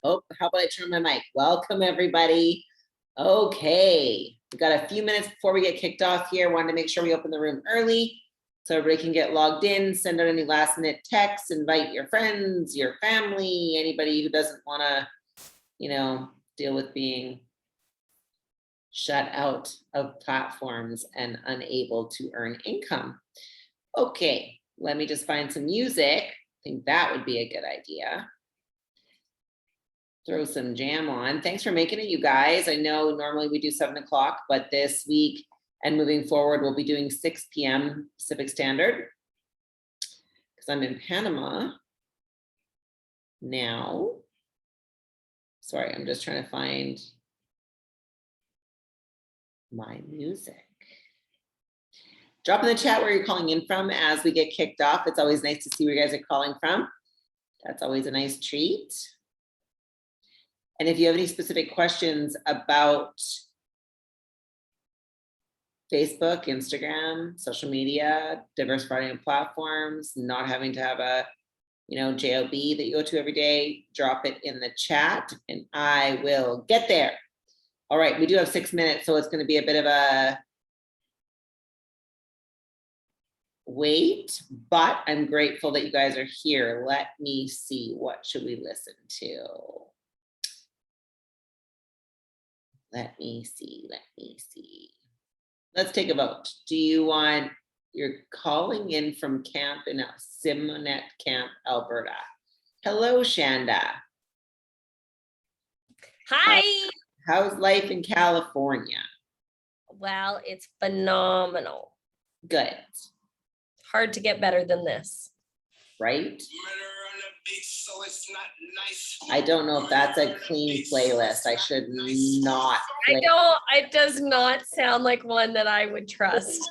Oh, how about I turn my mic? Welcome, everybody. Okay, we've got a few minutes before we get kicked off here. Wanted to make sure we open the room early so everybody can get logged in, send out any last minute texts, invite your friends, your family, anybody who doesn't want to, deal with being shut out of platforms and unable to earn income. Okay, let me just find some music. I think that would be a good idea. Throw some jam on. Thanks for making it, you guys. I know normally we do 7 o'clock, but this week and moving forward, we'll be doing 6 p.m. Pacific Standard because I'm in Panama now. Sorry, I'm just trying to find my music. Drop in the chat where you're calling in from as we get kicked off. It's always nice to see where you guys are calling from. That's always a nice treat. And if you have any specific questions about Facebook, Instagram, social media, diversifying platforms, not having to have a JOB that you go to every day, drop it in the chat and I will get there. All right, we do have 6 minutes, so it's going to be a bit of a wait, but I'm grateful that you guys are here. Let me see, what should we listen to? Let me see. Let's take a vote. Do you want, you're calling in from camp in Simonet Camp, Alberta. Hello, Shanda. Hi. How's life in California? Well, it's phenomenal. Good. Hard to get better than this. Right? I don't know if that's a clean playlist. I should not play. It does not sound like one that I would trust.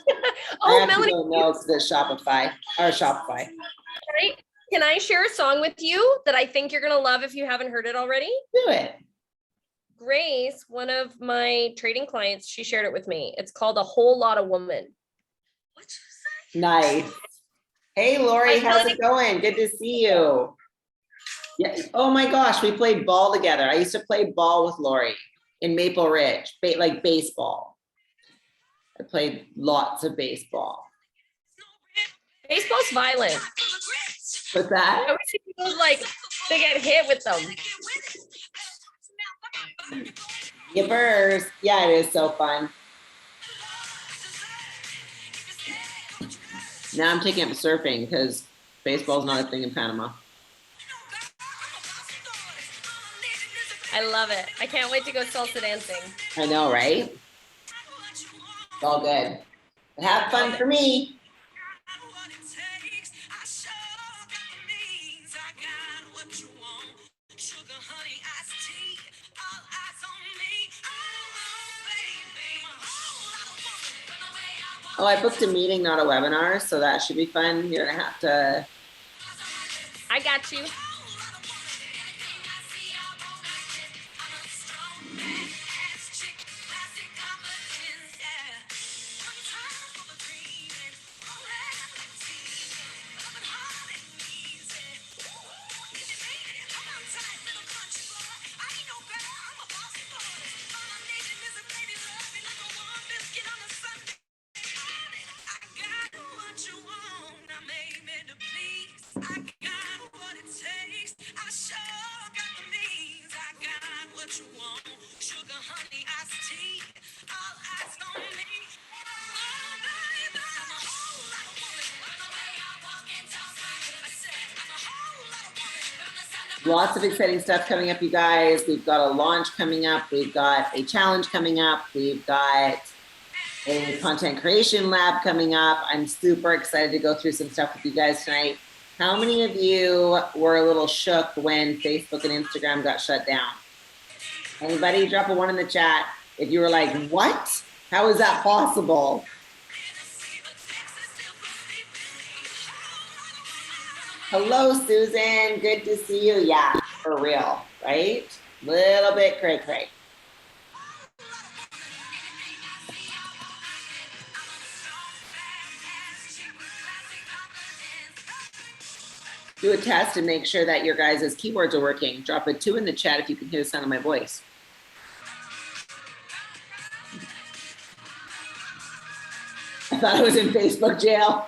Oh, Melanie. No, it's the Shopify. Right? Can I share a song with you that I think you're going to love if you haven't heard it already? Do it. Grace, one of my trading clients, she shared it with me. It's called A Whole Lot of Woman. Nice. Hey, Lori, how's it going? Good to see you. Yeah. Oh my gosh, we played ball together. I used to play ball with Lori in Maple Ridge, like baseball. I played lots of baseball. Baseball's violent. What's that? I always see people they get hit with them. Yippers. Yeah, it is so fun. Now I'm taking up surfing because baseball's not a thing in Panama. I love it. I can't wait to go salsa dancing. I know, right? It's all good. Have fun for me. Oh, I booked a meeting, not a webinar, so that should be fun. You're gonna have to. I got you. Lots of exciting stuff coming up, you guys. We've got a launch coming up. We've got a challenge coming up. We've got a content creation lab coming up. I'm super excited to go through some stuff with you guys tonight. How many of you were a little shook when Facebook and Instagram got shut down? Anybody? Drop a 1 in the chat if you were like, what? How is that possible? Hello, Susan. Good to see you. Yeah, for real, right? Little bit cray-cray. do a test and make sure that your guys' keywords are working. Drop a 2 in the chat if you can hear the sound of my voice. I thought I was in Facebook jail.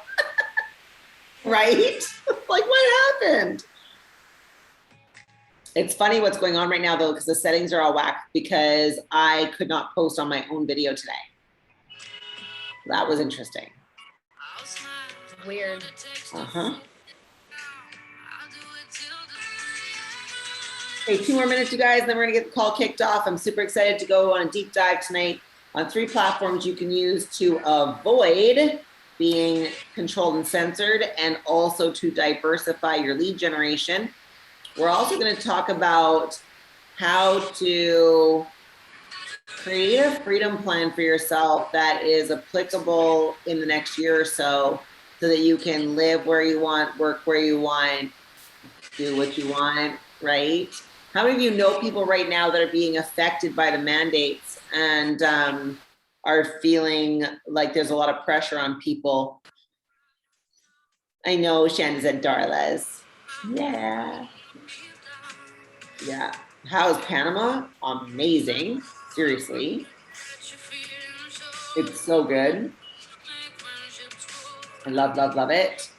Right? Like, what happened? It's funny what's going on right now, though, because the settings are all whacked because I could not post on my own video today. That was interesting. Weird. Uh-huh. Okay, 2 more minutes, you guys, and then we're gonna get the call kicked off. I'm super excited to go on a deep dive tonight on 3 platforms you can use to avoid being controlled and censored, and also to diversify your lead generation. We're also going to talk about how to create a freedom plan for yourself that is applicable in the next year or so that you can live where you want, work where you want, do what you want, right? How many of you know people right now that are being affected by the mandates and are feeling like there's a lot of pressure on people? I know Shannon said Darla's. Yeah. Yeah. How's Panama? Amazing. Seriously. It's so good. I love, love, love it.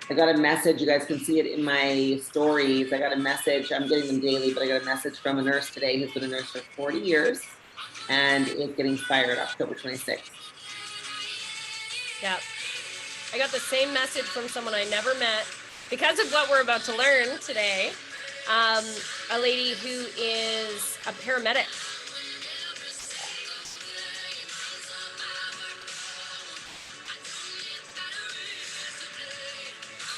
I got a message. You guys can see it in my stories. I got a message. I'm getting them daily, but I got a message from a nurse today who's been a nurse for 40 years and is getting fired October 26th. Yeah. I got the same message from someone I never met because of what we're about to learn today. A lady who is a paramedic.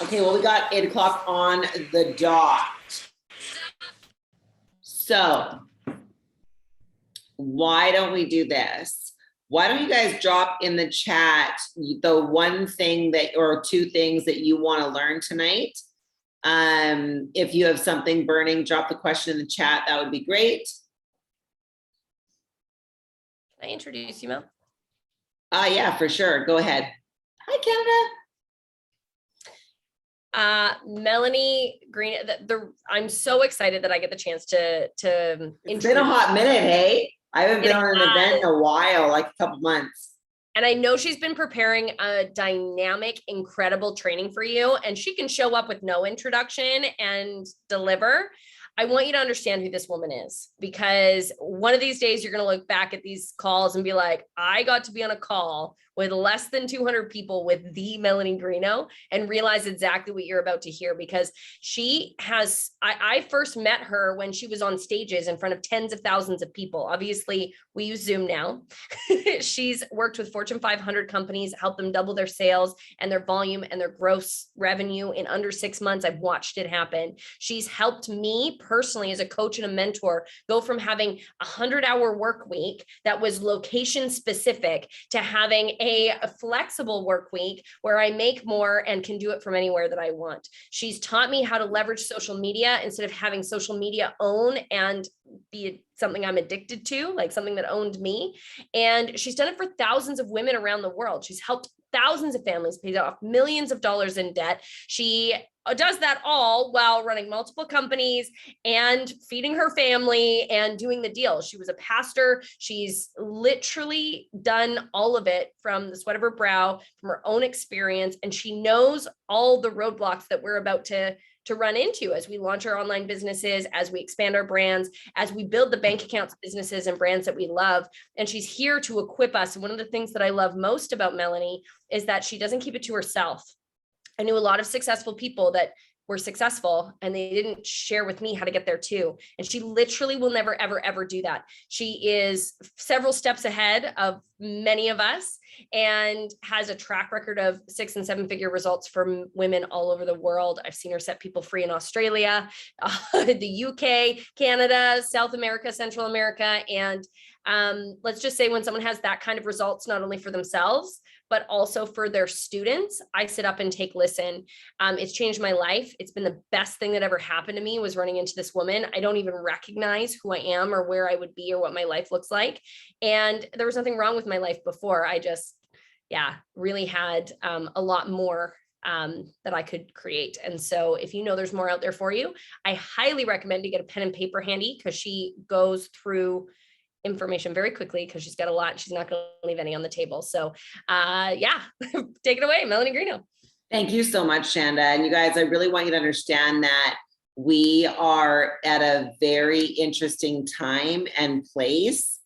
Okay, well, we got 8 o'clock on the dot. So why don't we do this? Why don't you guys drop in the chat the one thing that, or 2 things that you want to learn tonight? If you have something burning, drop the question in the chat. That would be great. Can I introduce you, Mel? Yeah, for sure. Go ahead. Hi, Canada. Melanie Green. I'm so excited that I get the chance to It's been a hot minute, hey? I haven't been on an event in a while, like a couple months. And I know she's been preparing a dynamic, incredible training for you, and she can show up with no introduction and deliver. I want you to understand who this woman is, because one of these days you're going to look back at these calls and be like, I got to be on a call with less than 200 people with the Melanie Greeno, and realize exactly what you're about to hear, because she has, I first met her when she was on stages in front of tens of thousands of people. Obviously, we use Zoom now. She's worked with Fortune 500 companies, helped them double their sales and their volume and their gross revenue in under 6 months. I've watched it happen. She's helped me personally as a coach and a mentor go from having a 100-hour work week that was location specific to having a flexible work week where I make more and can do it from anywhere that I want. She's taught me how to leverage social media instead of having social media own and be something I'm addicted to, like something that owned me. And she's done it for thousands of women around the world. She's helped thousands of families, paid off millions of dollars in debt. She does that all while running multiple companies and feeding her family and doing the deal. She was a pastor. She's literally done all of it from the sweat of her brow, from her own experience. And she knows all the roadblocks that we're about to run into as we launch our online businesses, as we expand our brands, as we build the bank accounts, businesses, and brands that we love. And she's here to equip us. And one of the things that I love most about Melanie is that she doesn't keep it to herself. I knew a lot of successful people that were successful and they didn't share with me how to get there too. And she literally will never, ever, ever do that. She is several steps ahead of many of us and has a track record of 6- and 7-figure results for women all over the world. I've seen her set people free in Australia, the UK, Canada, South America, Central America. And let's just say when someone has that kind of results, not only for themselves, but also for their students, I sit up and take listen. It's changed my life. It's been the best thing that ever happened to me was running into this woman. I don't even recognize who I am or where I would be or what my life looks like. And there was nothing wrong with my life before. I just, really had a lot more that I could create. And so if you know there's more out there for you, I highly recommend to get a pen and paper handy, because she goes through information very quickly, because she's got a lot. She's not going to leave any on the table. So yeah, take it away, Melanie Greeno. Thank you so much, Shanda. And you guys, I really want you to understand that we are at a very interesting time and place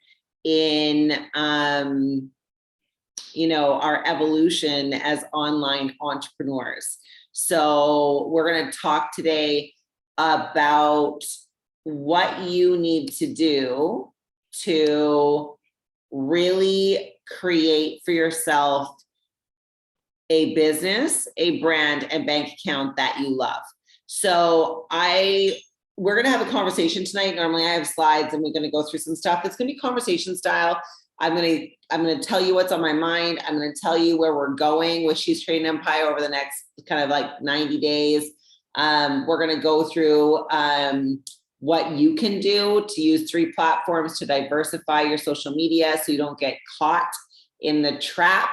in, our evolution as online entrepreneurs. So we're going to talk today about what you need to do to really create for yourself a business, a brand, and bank account that you love. So we're going to have a conversation tonight. Normally I have slides and we're going to go through some stuff. It's going to be conversation style. I'm going to tell you what's on my mind. I'm going to tell you where we're going with She's Trading Empire over the next kind of like 90 days. We're going to go through what you can do to use 3 platforms to diversify your social media so you don't get caught in the trap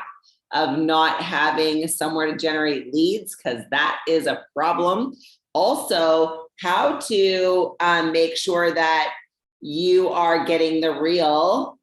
of not having somewhere to generate leads, because that is a problem. Also, how to make sure that you are getting the real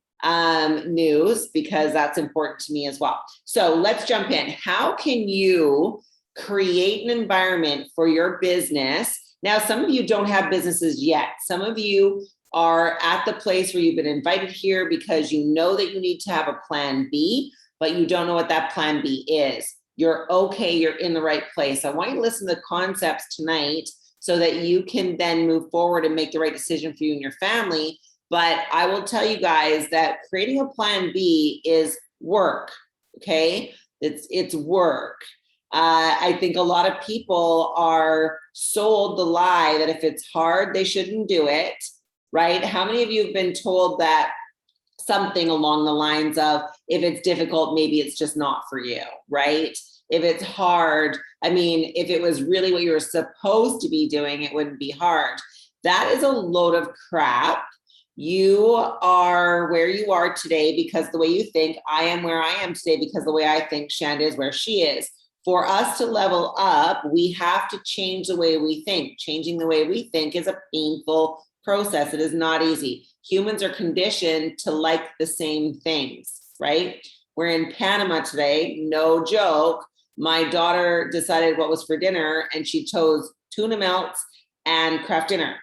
news, because that's important to me as well. So let's jump in. How can you create an environment for your business? Now, some of you don't have businesses yet. Some of you are at the place where you've been invited here because you know that you need to have a plan B, but you don't know what that plan B is. You're okay, you're in the right place. I want you to listen to the concepts tonight so that you can then move forward and make the right decision for you and your family. But I will tell you guys that creating a plan B is work, okay? It's work. I think a lot of people are sold the lie that if it's hard, they shouldn't do it, right? How many of you have been told that something along the lines of, if it's difficult, maybe it's just not for you, right? If it's hard, I mean, if it was really what you were supposed to be doing, it wouldn't be hard. That is a load of crap. You are where you are today because the way you think. I am where I am today because the way I think. Shanda is where she is. For us to level up, we have to change the way we think. Changing the way we think is a painful process. It is not easy. Humans are conditioned to like the same things, right? We're in Panama today, no joke. My daughter decided what was for dinner and she chose tuna melts and Kraft dinner.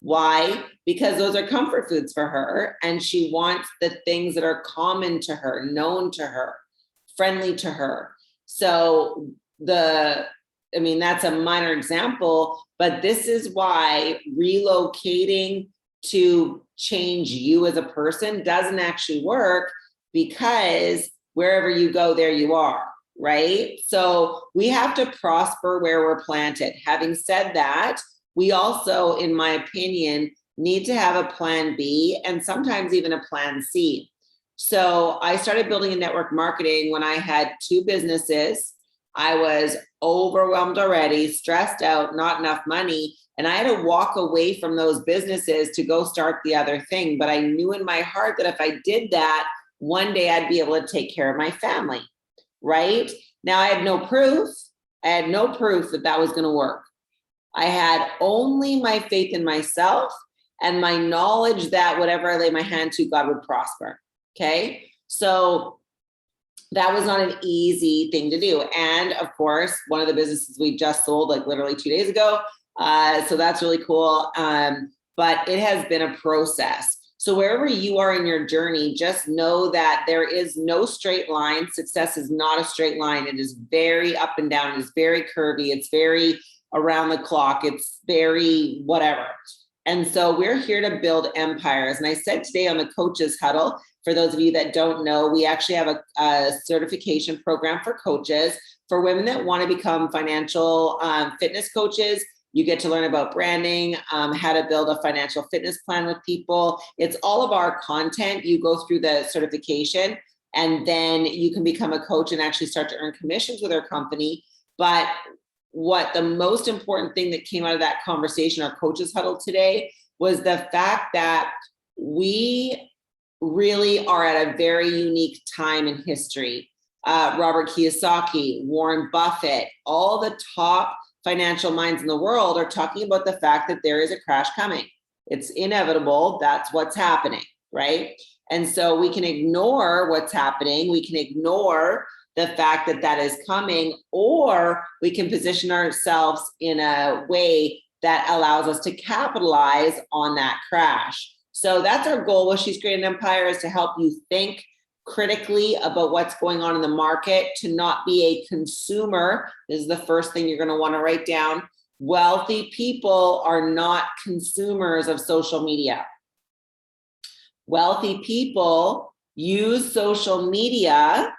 Why? Because those are comfort foods for her and she wants the things that are common to her, known to her, friendly to her. So that's a minor example, but this is why relocating to change you as a person doesn't actually work, because wherever you go, there you are, right? So we have to prosper where we're planted. Having said that, we also, in my opinion, need to have a plan B and sometimes even a plan C. So I started building a network marketing when I had 2 businesses. I was overwhelmed already, stressed out, not enough money. And I had to walk away from those businesses to go start the other thing. But I knew in my heart that if I did that, one day I'd be able to take care of my family, right? Now I had no proof. I had no proof that that was going to work. I had only my faith in myself and my knowledge that whatever I lay my hand to, God would prosper. Okay. So that was not an easy thing to do. And of course, one of the businesses we just sold like literally 2 days ago. So that's really cool. But it has been a process. So wherever you are in your journey, just know that there is no straight line. Success is not a straight line. It is very up and down. It is very curvy. It's very around the clock. It's very whatever. And so we're here to build empires. And I said today on the Coaches Huddle, for those of you that don't know, we actually have a certification program for coaches, for women that want to become financial fitness coaches. You get to learn about branding, how to build a financial fitness plan with people. It's all of our content. You go through the certification and then you can become a coach and actually start to earn commissions with our company. But what the most important thing that came out of that conversation, our Coaches Huddle today, was the fact that we really are at a very unique time in history. Robert Kiyosaki, Warren Buffett, all the top financial minds in the world are talking about the fact that there is a crash coming. It's inevitable. That's what's happening, right? And so we can ignore what's happening. We can ignore the fact that that is coming, or we can position ourselves in a way that allows us to capitalize on that crash. So that's our goal with She's Created an Empire, is to help you think critically about what's going on in the market, to not be a consumer. This is the first thing you're going to want to write down. Wealthy people are not consumers of social media. Wealthy people use social media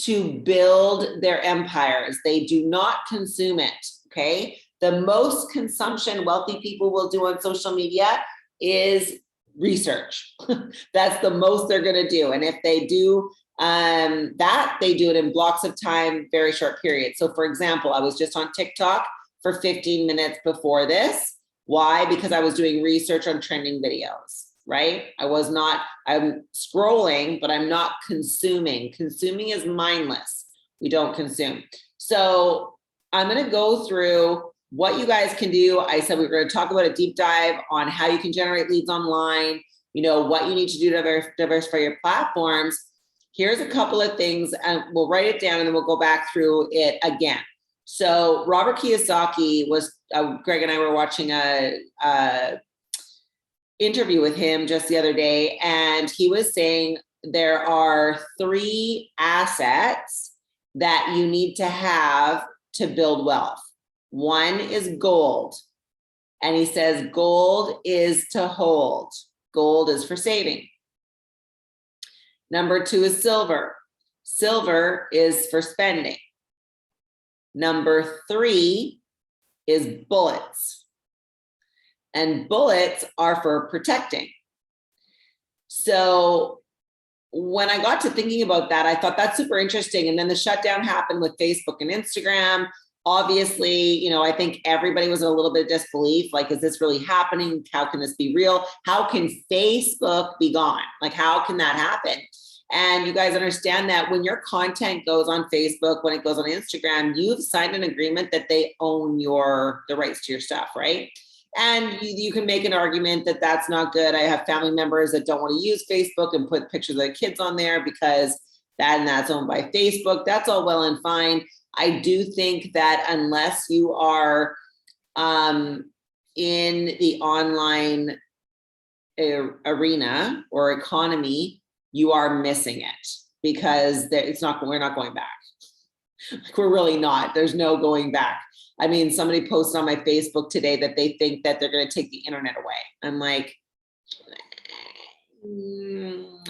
to build their empires. They do not consume it, okay? The most consumption wealthy people will do on social media is research. That's the most they're gonna do. And if they do that, they do it in blocks of time, very short periods. So for example, I was just on TikTok for 15 minutes before this. Why? Because I was doing research on trending videos, right? I'm scrolling, but I'm not consuming. Consuming is mindless. We don't consume. So I'm gonna go through what you guys can do. I said we were going to talk about a deep dive on how you can generate leads online, what you need to do to diversify your platforms. Here's a couple of things, and we'll write it down and then we'll go back through it again. So Robert Kiyosaki was, Greg and I were watching a interview with him just the other day, and he was saying there are 3 assets that you need to have to build wealth. One is gold. And he says gold is to hold. Gold is for saving. Number 2 is silver. Silver is for spending. Number 3 is bullets. And bullets are for protecting. So when I got to thinking about that, I thought that's super interesting. And then the shutdown happened with Facebook and Instagram. Obviously, I think everybody was in a little bit of disbelief. Like, is this really happening? How can this be real? How can Facebook be gone? Like, how can that happen? And you guys understand that when your content goes on Facebook, when it goes on Instagram, you've signed an agreement that they own the rights to your stuff, right? And you can make an argument that that's not good. I have family members that don't want to use Facebook and put pictures of their kids on there because that's owned by Facebook. That's all well and fine. I do think that unless you are in the online arena or economy, you are missing it, because we're not going back. Like, we're really not. There's no going back. I mean, somebody posted on my Facebook today that they think that they're going to take the internet away. I'm like,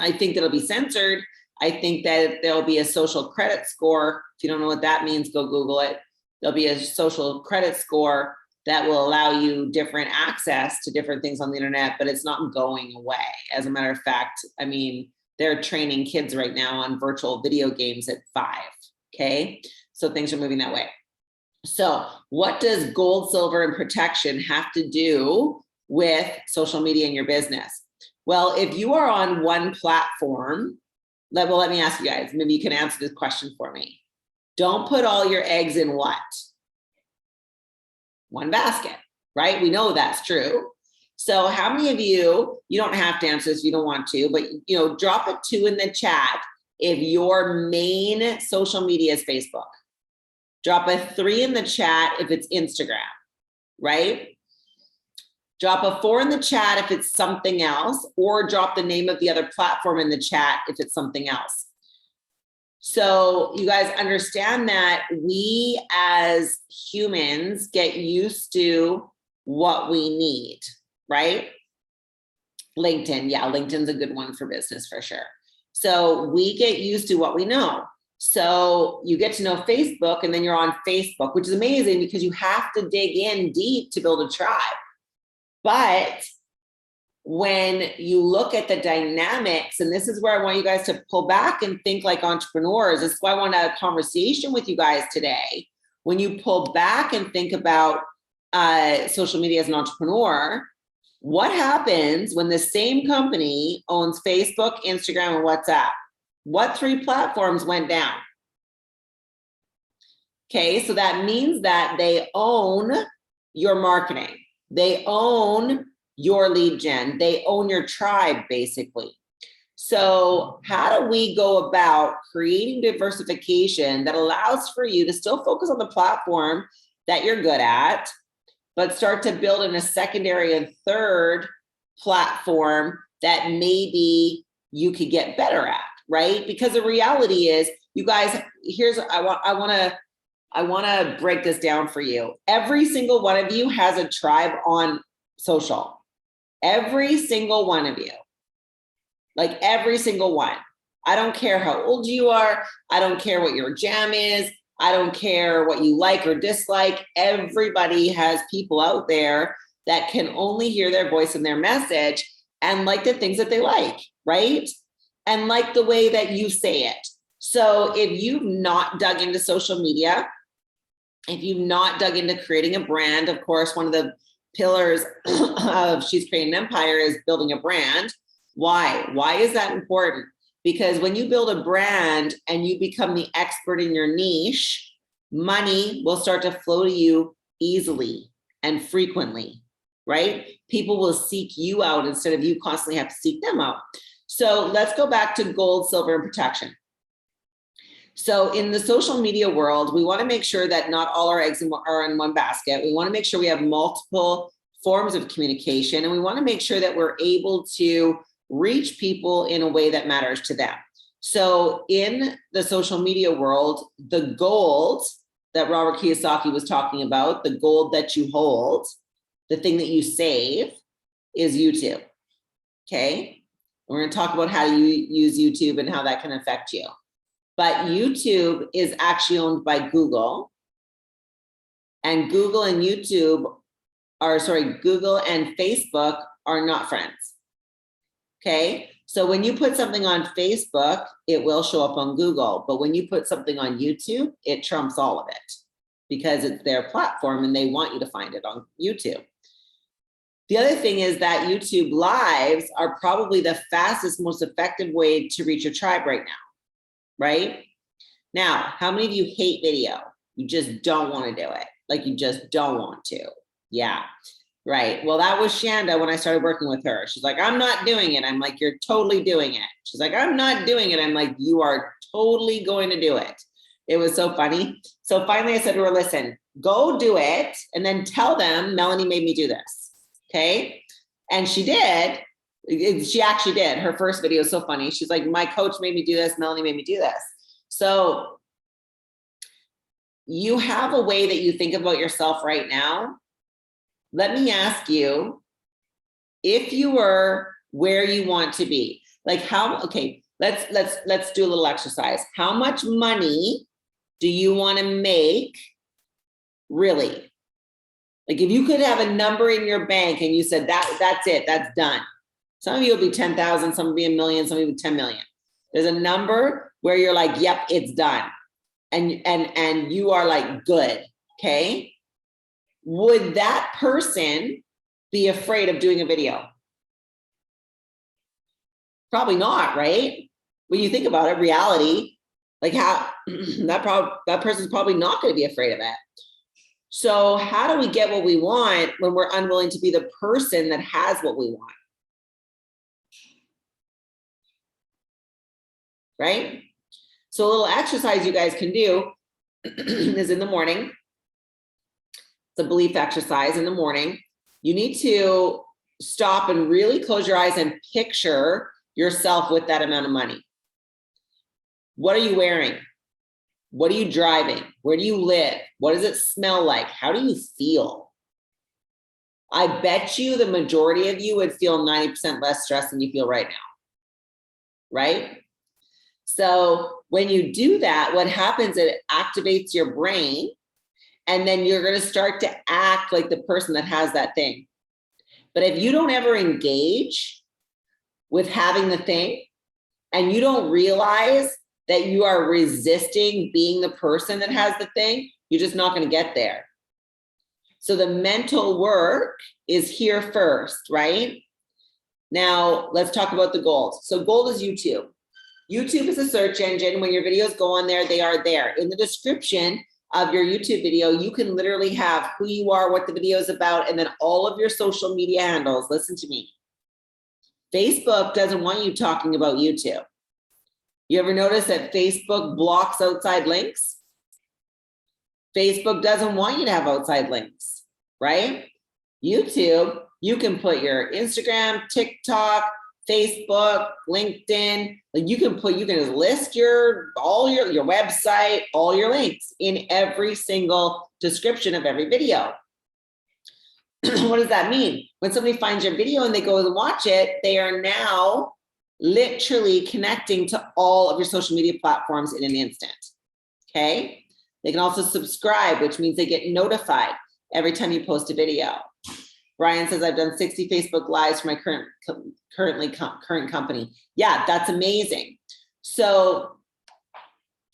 I think that'll be censored. I think that there'll be a social credit score. If you don't know what that means, go Google it. There'll be a social credit score that will allow you different access to different things on the internet, but it's not going away. As a matter of fact, I mean, they're training kids right now on virtual video games at 5, okay? So things are moving that way. So what does gold, silver, and protection have to do with social media in your business? Well, if you are on one platform, let me ask you guys, maybe you can answer this question for me. Don't put all your eggs in what? One basket, right? We know that's true. So how many of you don't have to answer this if you don't want to, but drop a 2 in the chat if your main social media is Facebook. Drop a 3 in the chat if it's Instagram, right? Drop a 4 in the chat if it's something else, or drop the name of the other platform in the chat if it's something else. So you guys understand that we as humans get used to what we need, right? LinkedIn, yeah, LinkedIn's a good one for business for sure. So we get used to what we know. So you get to know Facebook, and then you're on Facebook, which is amazing because you have to dig in deep to build a tribe. But when you look at the dynamics, and this is where I want you guys to pull back and think like entrepreneurs. This is why I want to have a conversation with you guys today. When you pull back and think about social media as an entrepreneur, what happens when the same company owns Facebook, Instagram, and WhatsApp? What 3 platforms went down? Okay, so that means that they own your marketing. They own your lead gen. They own your tribe, basically. So how do we go about creating diversification that allows for you to still focus on the platform that you're good at, but start to build in a secondary and third platform that maybe you could get better at, right? Because the reality is, you guys, I want to break this down for you. Every single one of you has a tribe on social. Every single one of you. Like every single one. I don't care how old you are. I don't care what your jam is. I don't care what you like or dislike. Everybody has people out there that can only hear their voice and their message and like the things that they like, right? And like the way that you say it. So if you've not dug into social media, if you've not dug into creating a brand, of course, one of the pillars of She's Creating an Empire is building a brand. Why? Why is that important? Because when you build a brand and you become the expert in your niche, money will start to flow to you easily and frequently, right? People will seek you out instead of you constantly have to seek them out. So let's go back to gold, silver, and protection. So in the social media world, we want to make sure that not all our eggs are in one basket. We want to make sure we have multiple forms of communication, and we want to make sure that we're able to reach people in a way that matters to them. So in the social media world, the gold that Robert Kiyosaki was talking about, the gold that you hold, the thing that you save, is YouTube. Okay? We're going to talk about how to use YouTube and how that can affect you. But YouTube is actually owned by Google. And Google and Google and Facebook are not friends. Okay, so when you put something on Facebook, it will show up on Google. But when you put something on YouTube, it trumps all of it because it's their platform and they want you to find it on YouTube. The other thing is that YouTube lives are probably the fastest, most effective way to reach your tribe right now, right? Now, how many of you hate video? You just don't want to do it. Like you just don't want to. Yeah. Right. Well, that was Shanda when I started working with her. She's like, I'm not doing it. I'm like, you're totally doing it. She's like, I'm not doing it. I'm like, you are totally going to do it. It was so funny. So finally I said to her, listen, go do it. And then tell them Melanie made me do this. Okay. And she did. She actually did. Her first video is so funny. She's like, my coach made me do this. Melanie made me do this. So you have a way that you think about yourself right now. Let me ask you, if you were where you want to be, like let's do a little exercise. How much money do you want to make? Really? Like if you could have a number in your bank and you said that's it, that's done. Some of you will be 10,000, some will be 1 million, some will be 10 million. There's a number where you're like, yep, it's done. And you are like, good, okay? Would that person be afraid of doing a video? Probably not, right? When you think about it, reality, like how that person's probably not going to be afraid of it. So how do we get what we want when we're unwilling to be the person that has what we want? Right? So a little exercise you guys can do is in the morning. It's a belief exercise in the morning. You need to stop and really close your eyes and picture yourself with that amount of money. What are you wearing? What are you driving? Where do you live? What does it smell like? How do you feel? I bet you the majority of you would feel 90% less stressed than you feel right now. Right? So when you do that, what happens is it activates your brain, and then you're going to start to act like the person that has that thing. But if you don't ever engage with having the thing, and you don't realize that you are resisting being the person that has the thing, you're just not going to get there. So the mental work is here first, right? Now, let's talk about the gold. So gold is YouTube. YouTube is a search engine. When your videos go on there, they are there. In the description, of your YouTube video, you can literally have who you are, what the video is about, and then all of your social media handles. Listen to me. Facebook doesn't want you talking about YouTube. You ever notice that Facebook blocks outside links? Facebook doesn't want you to have outside links, right? YouTube, you can put your Instagram, TikTok, Facebook, LinkedIn, like you can just list your website, all your links in every single description of every video. What does that mean? When somebody finds your video and they go and watch it, they are now literally connecting to all of your social media platforms in an instant. Okay. They can also subscribe, which means they get notified every time you post a video. Brian says, I've done 60 Facebook Lives for my current company. Yeah, that's amazing. So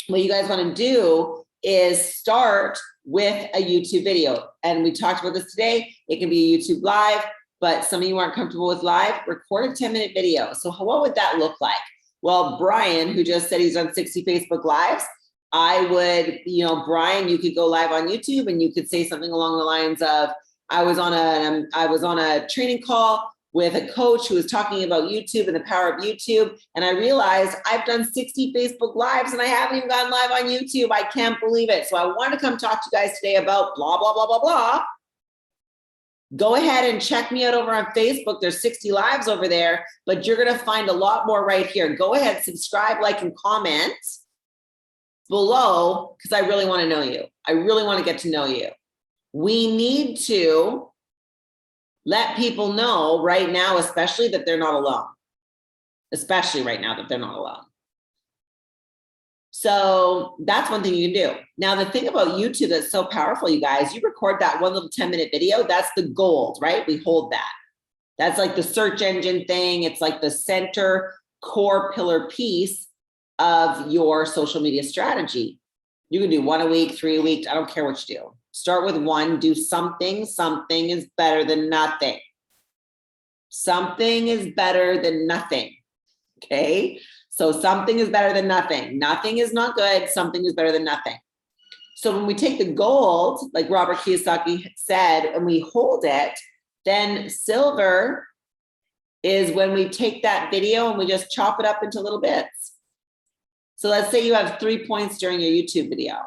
what you guys want to do is start with a YouTube video. And we talked about this today. It can be a YouTube Live, but some of you aren't comfortable with live, record a 10-minute video. So what would that look like? Well, Brian, who just said he's done 60 Facebook Lives, I would, Brian, you could go live on YouTube and you could say something along the lines of, I was on a training call with a coach who was talking about YouTube and the power of YouTube. And I realized I've done 60 Facebook Lives and I haven't even gone live on YouTube. I can't believe it. So I want to come talk to you guys today about blah, blah, blah, blah, blah. Go ahead and check me out over on Facebook. There's 60 lives over there, but you're going to find a lot more right here. Go ahead, subscribe, like, and comment below because I really want to know you. I really want to get to know you. We need to let people know right now, especially that they're not alone. Especially right now that they're not alone. So that's one thing you can do. Now, the thing about YouTube that's so powerful, you guys, you record that one little 10-minute video, that's the gold, right? We hold that. That's like the search engine thing. It's like the center core pillar piece of your social media strategy. You can do 1 a week, 3 a week. I don't care what you do. Start with 1, do something. Something is better than nothing. Something is better than nothing. Okay. So something is better than nothing. Nothing is not good. Something is better than nothing. So when we take the gold, like Robert Kiyosaki said, and we hold it, then silver is when we take that video and we just chop it up into little bits. So let's say you have 3 points during your YouTube video.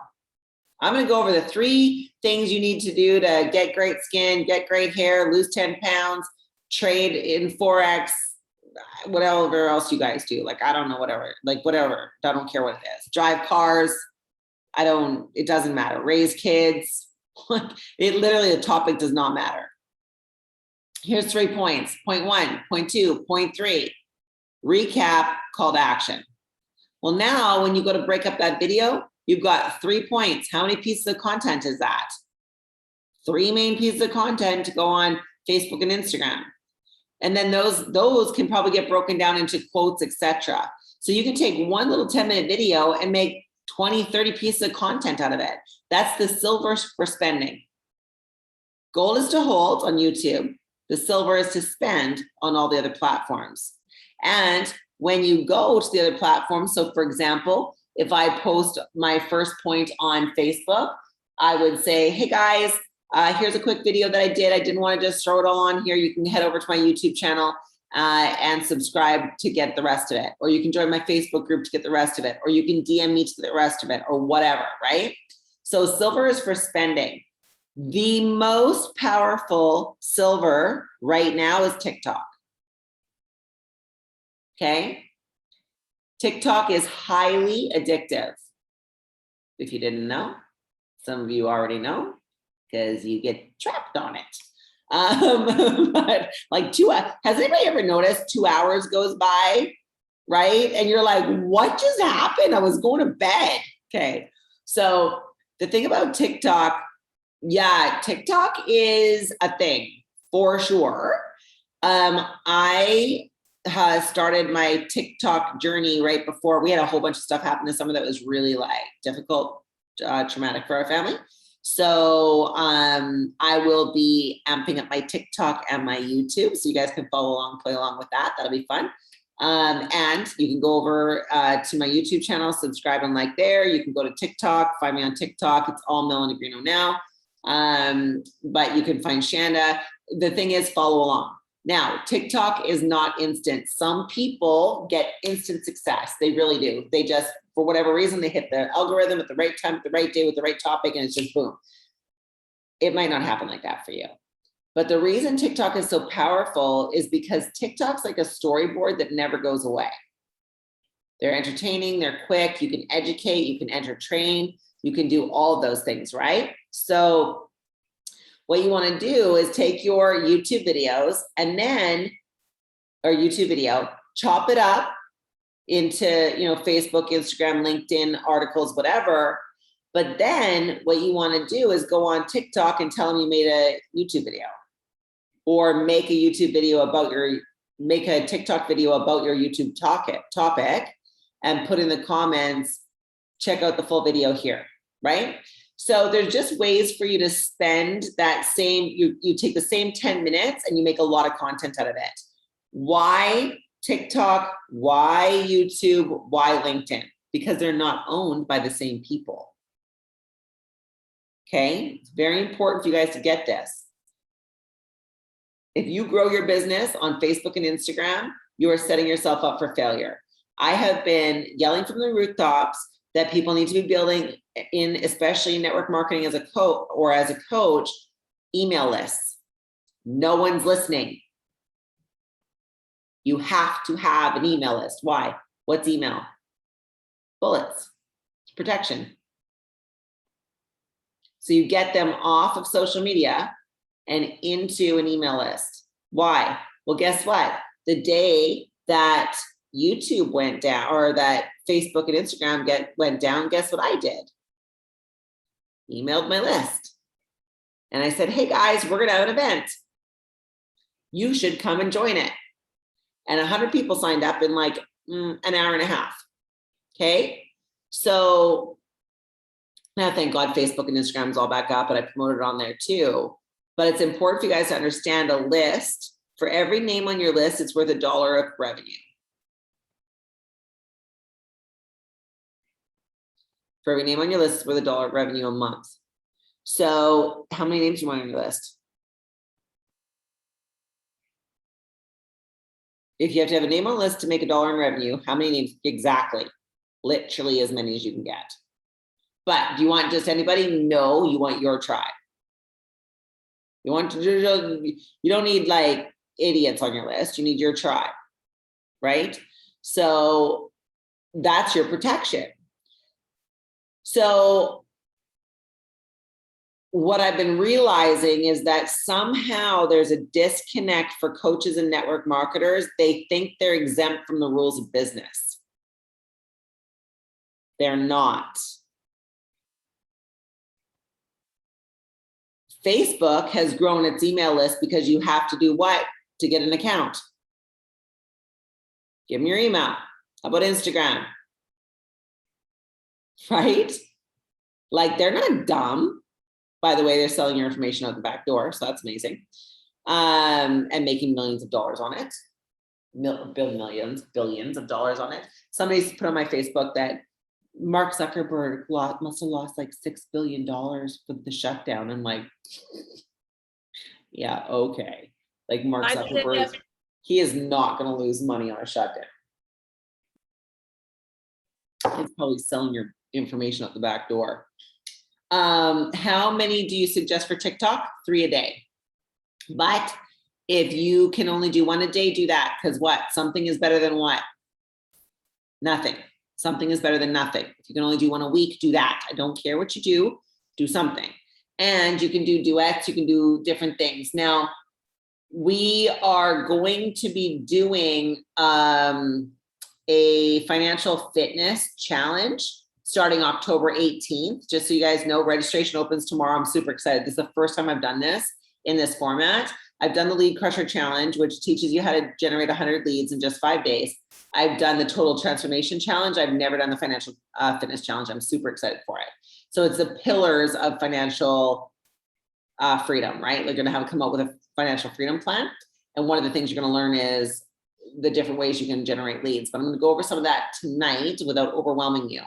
I'm going to go over the 3 things you need to do to get great skin, get great hair, lose 10 pounds, trade in Forex, whatever else you guys do. Like, I don't know, whatever, I don't care what it is. Drive cars. It doesn't matter. Raise kids. It literally, the topic does not matter. Here's 3 points. Point 1, point 2, point 3, recap, call to action. Well, now when you go to break up that video, you've got 3 points. How many pieces of content is that? 3 main pieces of content to go on Facebook and Instagram. And then those can probably get broken down into quotes, etc. So you can take one little 10-minute video and make 20, 30 pieces of content out of it. That's the silver for spending. Gold is to hold on YouTube. The silver is to spend on all the other platforms. And when you go to the other platforms, so for example, if I post my first point on Facebook, I would say, hey guys, here's a quick video that I did. I didn't want to just throw it all on here. You can head over to my YouTube channel and subscribe to get the rest of it. Or you can join my Facebook group to get the rest of it. Or you can DM me to get the rest of it or whatever, right? So silver is for spending. The most powerful silver right now is TikTok. Okay? TikTok is highly addictive. If you didn't know, some of you already know because you get trapped on it. But like has anybody ever noticed 2 hours goes by, right? And you're like, what just happened? I was going to bed. Okay. So the thing about TikTok, yeah, TikTok is a thing for sure. I started my TikTok journey right before we had a whole bunch of stuff happen this summer that was really like difficult, traumatic for our family. So I will be amping up my TikTok and my YouTube, so you guys can follow along, play along with that. That'll be fun. And you can go over to my YouTube channel, subscribe and like there. You can go to TikTok, find me on TikTok. It's all Melanie Greeno now. But you can find Shanda. The thing is, follow along. Now, TikTok is not instant. Some people get instant success. They really do. They just, for whatever reason, they hit the algorithm at the right time, at the right day, with the right topic, and it's just boom. It might not happen like that for you. But the reason TikTok is so powerful is because TikTok's like a storyboard that never goes away. They're entertaining, they're quick, you can educate, you can entertain, you can do all of those things, right? So what you want to do is take your YouTube videos and then, or YouTube video, chop it up into, Facebook, Instagram, LinkedIn, articles, whatever. But then what you want to do is go on TikTok and tell them you made a YouTube video, or make a YouTube video about make a TikTok video about your YouTube topic and put in the comments, check out the full video here, right? So there's just ways for you to spend that same, you take the same 10 minutes and you make a lot of content out of it. Why TikTok? Why YouTube? Why LinkedIn? Because they're not owned by the same people. Okay, it's very important for you guys to get this. If you grow your business on Facebook and Instagram, you are setting yourself up for failure. I have been yelling from the rooftops that people need to be building in, especially in network marketing as a coach, email lists. No one's listening. You have to have an email list. Why? What's email? Bullets. It's protection. So you get them off of social media and into an email list. Why? Well, guess what? The day that YouTube went down, or that Facebook and Instagram went down, guess what I did? Emailed my list. And I said, hey guys, we're gonna have an event. You should come and join it. And 100 people signed up in like an hour and a half. Okay. So now thank God Facebook and Instagram is all back up, and I promoted it on there too. But it's important for you guys to understand a list. For every name on your list, it's worth $1 of revenue. For every name on your list, it's worth $1 of revenue a month. So how many names do you want on your list? If you have to have a name on the list to make $1 in revenue, how many names? Exactly. Literally as many as you can get. But do you want just anybody? No, you want your tribe. You don't need like idiots on your list. You need your tribe, right? So that's your protection. So what I've been realizing is that somehow there's a disconnect for coaches and network marketers. They think they're exempt from the rules of business. They're not. Facebook has grown its email list because you have to do what to get an account? Give them your email. How about Instagram? Right? Like, they're not dumb. By the way, they're selling your information out the back door, so that's amazing. And making millions of dollars on it. Billions of dollars on it. Somebody's put on my Facebook that Mark Zuckerberg must have lost like $6 billion with the shutdown. I'm like, yeah, okay. Like Mark Zuckerberg, he is not going to lose money on a shutdown. He's probably selling your information out the back door. How many do you suggest for TikTok? 3 a day. But if you can only do 1 a day, do that. Because what? Something is better than what? Nothing. Something is better than nothing. If you can only do 1 a week, do that. I don't care what you do something. And you can do duets, you can do different things. Now, we are going to be doing a financial fitness challenge starting October 18th. Just so you guys know, registration opens tomorrow. I'm super excited. This is the first time I've done this in this format. I've done the Lead Crusher Challenge, which teaches you how to generate 100 leads in just 5 days. I've done the Total Transformation Challenge. I've never done the Financial Fitness Challenge. I'm super excited for it. So it's the pillars of financial freedom, right? They're going to have come up with a financial freedom plan. And one of the things you're going to learn is the different ways you can generate leads, but I'm going to go over some of that tonight without overwhelming you.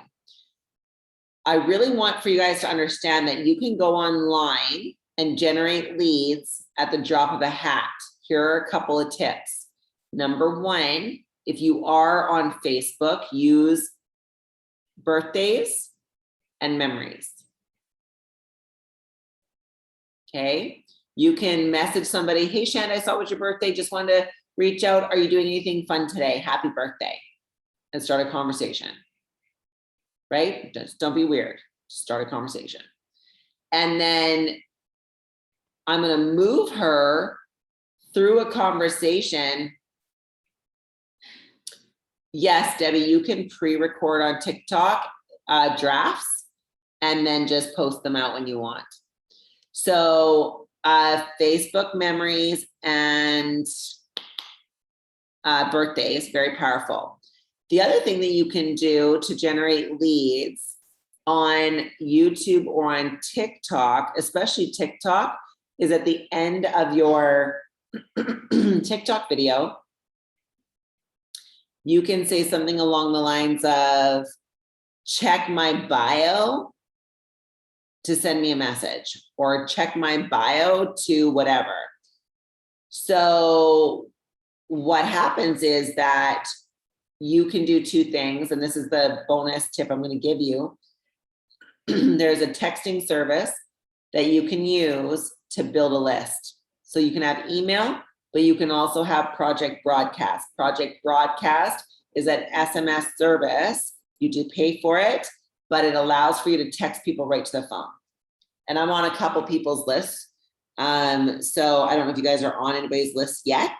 I really want for you guys to understand that you can go online and generate leads at the drop of a hat. Here are a couple of tips. Number one, if you are on Facebook, use birthdays and memories. Okay, you can message somebody, hey Shanda, I saw it was your birthday, just wanted to reach out. Are you doing anything fun today? Happy birthday. And start a conversation. Right? Just don't be weird. Start a conversation. And then I'm going to move her through a conversation. Yes, Debbie, you can pre-record on TikTok drafts and then just post them out when you want. So Facebook memories and birthdays, very powerful. The other thing that you can do to generate leads on YouTube or on TikTok, especially TikTok, is at the end of your TikTok video, you can say something along the lines of, check my bio to send me a message, or check my bio to whatever. So what happens is that you can do two things, and this is the bonus tip I'm going to give you. There's a texting service that you can use to build a list. So you can have email, but you can also have Project Broadcast. Project Broadcast is an SMS service. You do pay for it, but it allows for you to text people right to the phone. And I'm on a couple people's lists. So I don't know if you guys are on anybody's list yet,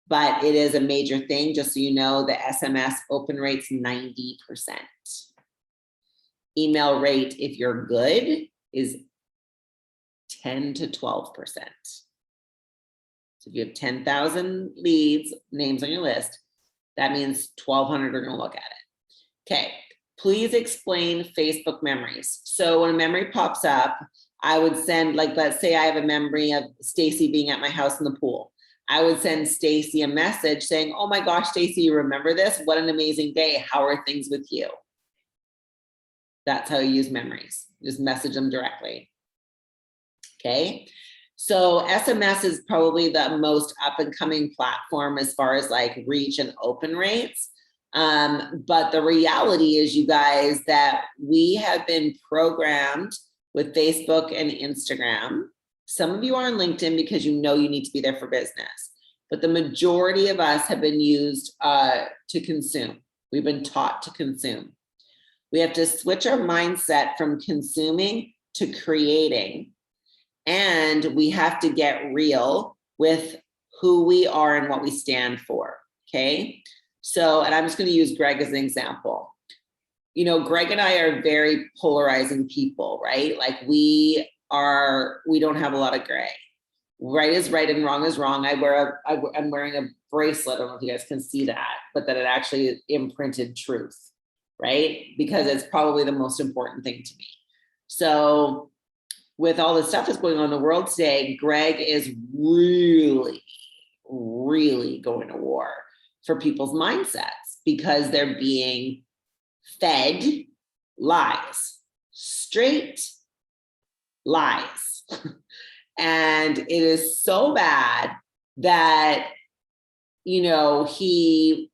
but it is a major thing. Just so you know, the SMS open rate's 90%. Email rate, if you're good, is 10 to 12%. So if you have 10,000 leads, names on your list, that means 1,200 are going to look at it. Okay, please explain Facebook memories. So when a memory pops up, I would send, like, let's say I have a memory of Stacy being at my house in the pool. I would send Stacy a message saying, oh my gosh, Stacy, you remember this? What an amazing day. How are things with you? That's how you use memories. Just message them directly. Okay. So SMS is probably the most up and coming platform as far as like reach and open rates. But the reality is, you guys, that we have been programmed with Facebook and Instagram. Some of you are on LinkedIn because you know you need to be there for business. But the majority of us have been used to consume. We've been taught to consume. We have to switch our mindset from consuming to creating. And we have to get real with who we are and what we stand for, okay? So, and I'm just gonna use Greg as an example. You know, Greg and I are very polarizing people, right? Like we don't have a lot of gray. Right is right and wrong is wrong. I'm wearing a bracelet, I don't know if you guys can see that, but that it actually imprinted truth, right? Because it's probably the most important thing to me. So with all the stuff that's going on in the world today, Greg is really, really going to war for people's mindsets because they're being fed lies, straight lies. And it is so bad that, you know, he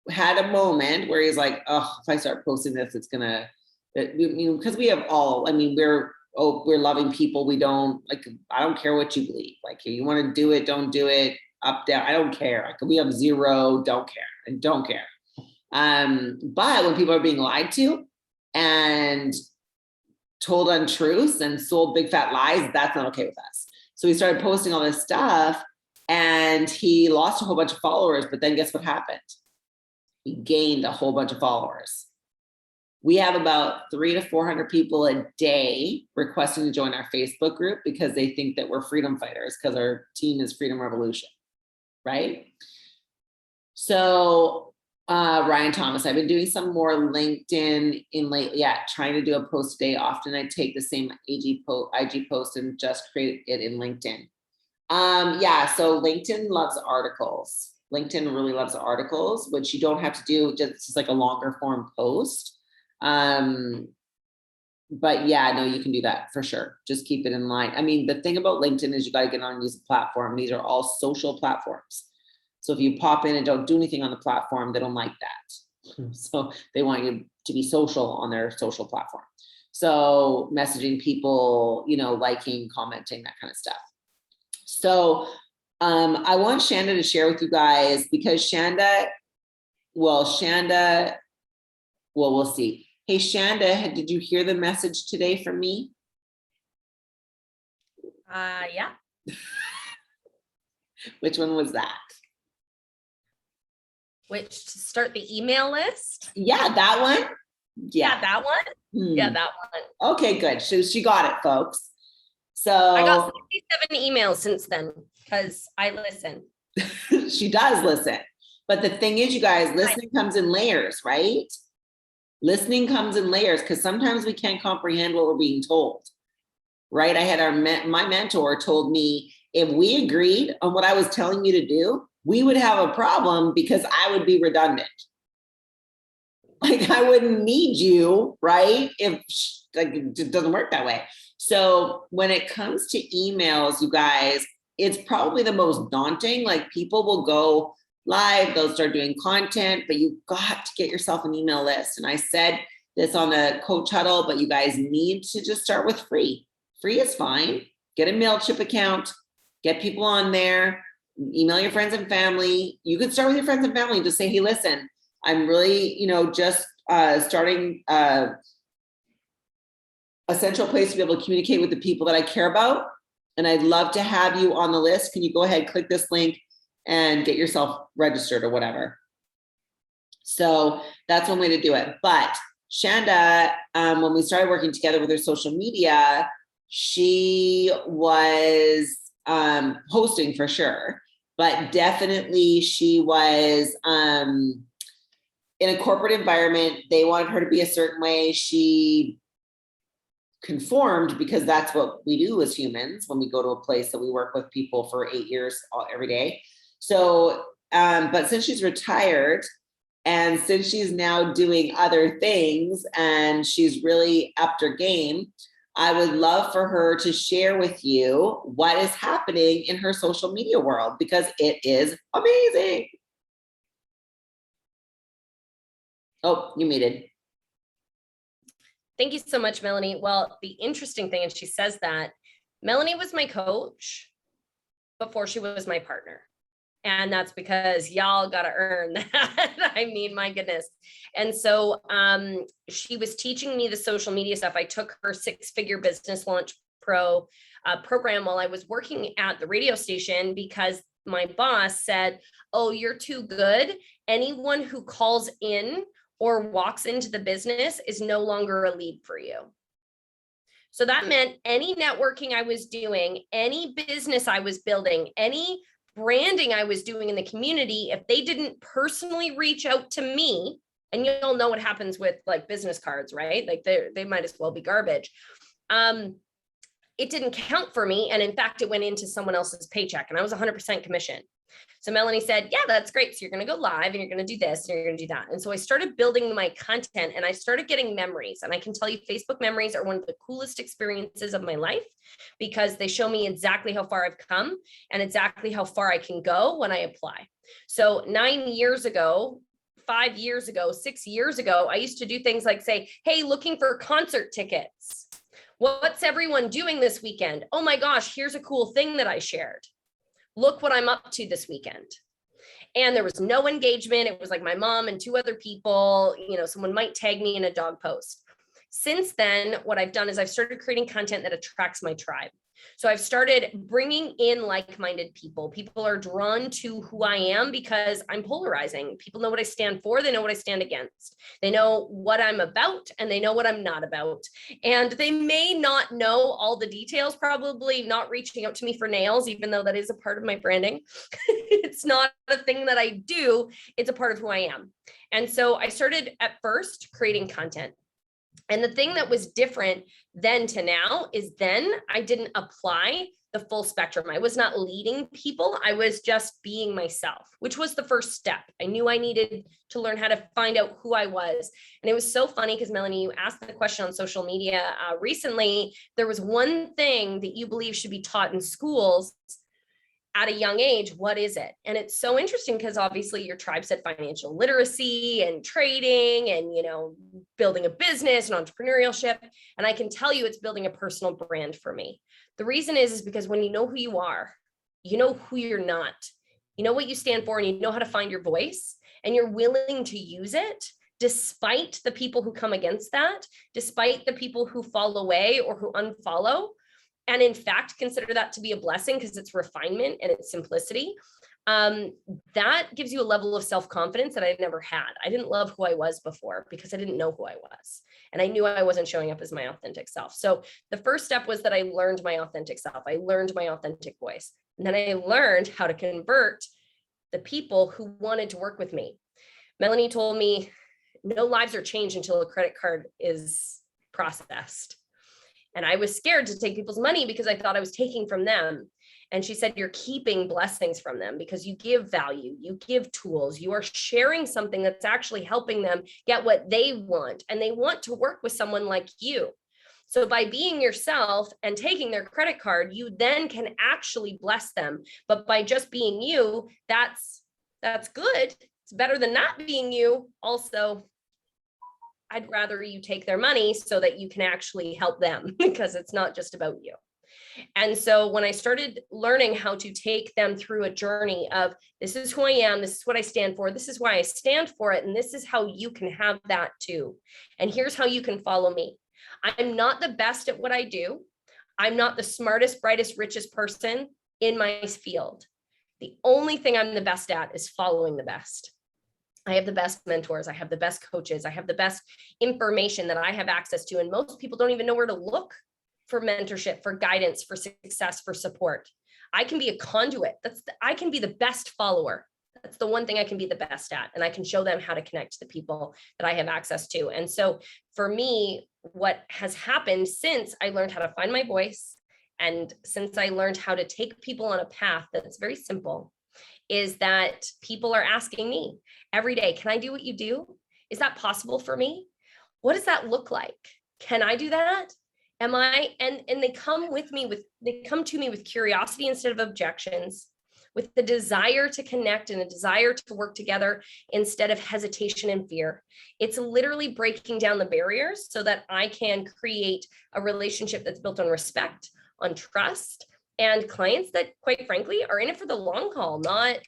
had a moment where he's like, oh, if I start posting this, it's gonna, you know, because we have all, I mean, we're loving people. We don't, like, I don't care what you believe. Like, if you want to do it, don't do it, up, down, I don't care. Like, we have zero, don't care, and don't care. But when people are being lied to and told untruths and sold big fat lies, that's not okay with us. So he started posting all this stuff and he lost a whole bunch of followers, but then guess what happened? He gained a whole bunch of followers. We have about 300 to 400 people a day requesting to join our Facebook group because they think that we're freedom fighters because our team is Freedom Revolution, right? So Ryan Thomas, I've been doing some more LinkedIn in lately. Yeah, trying to do a post a day. Often I take the same IG post and just create it in LinkedIn. Yeah, so LinkedIn loves articles. LinkedIn really loves articles, which you don't have to do, just like a longer form post. But yeah, no, you can do that for sure. Just keep it in line. I mean, the thing about LinkedIn is you got to get on and use the platform. These are all social platforms. So if you pop in and don't do anything on the platform, they don't like that. So they want you to be social on their social platform. So messaging people, you know, liking, commenting, that kind of stuff. So I want Shanda to share with you guys, because Shanda, we'll see. Hey, Shanda, did you hear the message today from me? Yeah. Which one was that? Which, to start the email list? Yeah, that one? Yeah, that one? Yeah, that one. Okay, good. So she got it, folks. So I got 67 emails since then because I listen. She does listen. But the thing is, you guys, listening comes in layers, right? Listening comes in layers, because sometimes we can't comprehend what we're being told, right? I had my mentor told me, if we agreed on what I was telling you to do, we would have a problem because I would be redundant. Like I wouldn't need you, right? If like it doesn't work that way. So when it comes to emails, you guys, it's probably the most daunting. Like people will go live, they'll start doing content, but you've got to get yourself an email list. And I said this on the coach huddle, but you guys need to just start with free. Free is fine. Get a MailChimp account, get people on there, email your friends and family. You could start with your friends and family and just say, hey, listen, I'm really, just starting a central place to be able to communicate with the people that I care about. And I'd love to have you on the list. Can you go ahead, click this link and get yourself registered or whatever? So that's one way to do it. But Shanda, when we started working together with her social media, she was hosting for sure, but definitely she was in a corporate environment. They wanted her to be a certain way. She conformed because that's what we do as humans when we go to a place that we work with people for 8 years every day. So, but since she's retired and since she's now doing other things and she's really upped her game, I would love for her to share with you what is happening in her social media world, because it is amazing. Oh, you muted. Thank you so much, Melanie. Well, the interesting thing, and she says that Melanie was my coach before she was my partner. And that's because y'all got to earn that. I mean, my goodness. And so she was teaching me the social media stuff. I took her 6-figure business launch pro program while I was working at the radio station, because my boss said, oh, you're too good. Anyone who calls in or walks into the business is no longer a lead for you. So that meant any networking I was doing, any business I was building, any branding I was doing in the community, if they didn't personally reach out to me, and you'll know what happens with like business cards, right? Like they might as well be garbage. It didn't count for me. And in fact, it went into someone else's paycheck, and I was 100% commission. So Melanie said, yeah, that's great. So you're going to go live and you're going to do this and you're going to do that. And so I started building my content and I started getting memories. And I can tell you, Facebook memories are one of the coolest experiences of my life, because they show me exactly how far I've come and exactly how far I can go when I apply. So 9 years ago, 5 years ago, 6 years ago, I used to do things like say, hey, looking for concert tickets. What's everyone doing this weekend? Oh my gosh, here's a cool thing that I shared. Look what I'm up to this weekend. And there was no engagement. It was like my mom and 2 other people, someone might tag me in a dog post. Since then, what I've done is I've started creating content that attracts my tribe. So I've started bringing in like-minded people. People are drawn to who I am because I'm polarizing. People know what I stand for. They know what I stand against. They know what I'm about and they know what I'm not about. And they may not know all the details, probably not reaching out to me for nails, even though that is a part of my branding. It's not a thing that I do. It's a part of who I am. And so I started at first creating content. And the thing that was different then to now is then I didn't apply the full spectrum. I was not leading people. I was just being myself, which was the first step. I knew I needed to learn how to find out who I was. And it was so funny because Melanie, you asked the question on social media recently. There was one thing that you believe should be taught in schools at a young age. What is it? And it's so interesting because obviously your tribe said financial literacy and trading and, building a business and entrepreneurship. And I can tell you it's building a personal brand for me. The reason is because when you know who you are, you know who you're not, you know what you stand for, and you know how to find your voice, and you're willing to use it despite the people who come against that, despite the people who fall away or who unfollow. And in fact, consider that to be a blessing because it's refinement and it's simplicity. That gives you a level of self-confidence that I'd never had. I didn't love who I was before because I didn't know who I was. And I knew I wasn't showing up as my authentic self. So the first step was that I learned my authentic self. I learned my authentic voice. And then I learned how to convert the people who wanted to work with me. Melanie told me no lives are changed until a credit card is processed. And I was scared to take people's money because I thought I was taking from them. And she said, you're keeping blessings from them because you give value, you give tools, you are sharing something that's actually helping them get what they want. And they want to work with someone like you. So by being yourself and taking their credit card, you then can actually bless them. But by just being you, that's good. It's better than not being you. Also, I'd rather you take their money so that you can actually help them because it's not just about you. And so when I started learning how to take them through a journey of this is who I am, this is what I stand for, this is why I stand for it, and this is how you can have that too. And here's how you can follow me. I'm not the best at what I do. I'm not the smartest, brightest, richest person in my field. The only thing I'm the best at is following the best. I have the best mentors. I have the best coaches. I have the best information that I have access to. And most people don't even know where to look for mentorship, for guidance, for success, for support. I can be a conduit. I can be the best follower. That's the one thing I can be the best at. And I can show them how to connect to the people that I have access to. And so for me, what has happened since I learned how to find my voice, and since I learned how to take people on a path that's very simple, is that people are asking me every day, can I do what you do? Is that possible for me? What does that look like? Can I do that? Am I, and they come to me with curiosity instead of objections, with the desire to connect and a desire to work together instead of hesitation and fear. It's literally breaking down the barriers so that I can create a relationship that's built on respect, on trust, and clients that, quite frankly, are in it for the long haul, not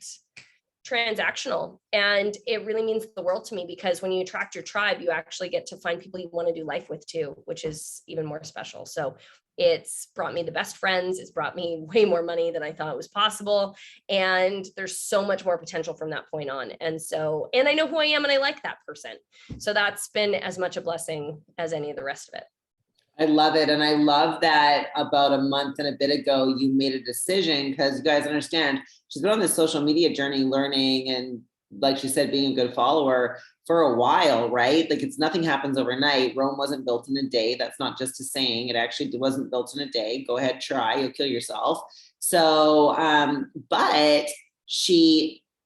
transactional. And it really means the world to me because when you attract your tribe, you actually get to find people you want to do life with too, which is even more special. So it's brought me the best friends. It's brought me way more money than I thought was possible. And there's so much more potential from that point on. And I know who I am and I like that person. So that's been as much a blessing as any of the rest of it. I love it. And I love that about a month and a bit ago, you made a decision because you guys understand she's been on this social media journey learning and, like she said, being a good follower for a while, right? Like nothing happens overnight. Rome wasn't built in a day. That's not just a saying. It actually wasn't built in a day. Go ahead, try, you'll kill yourself. So, but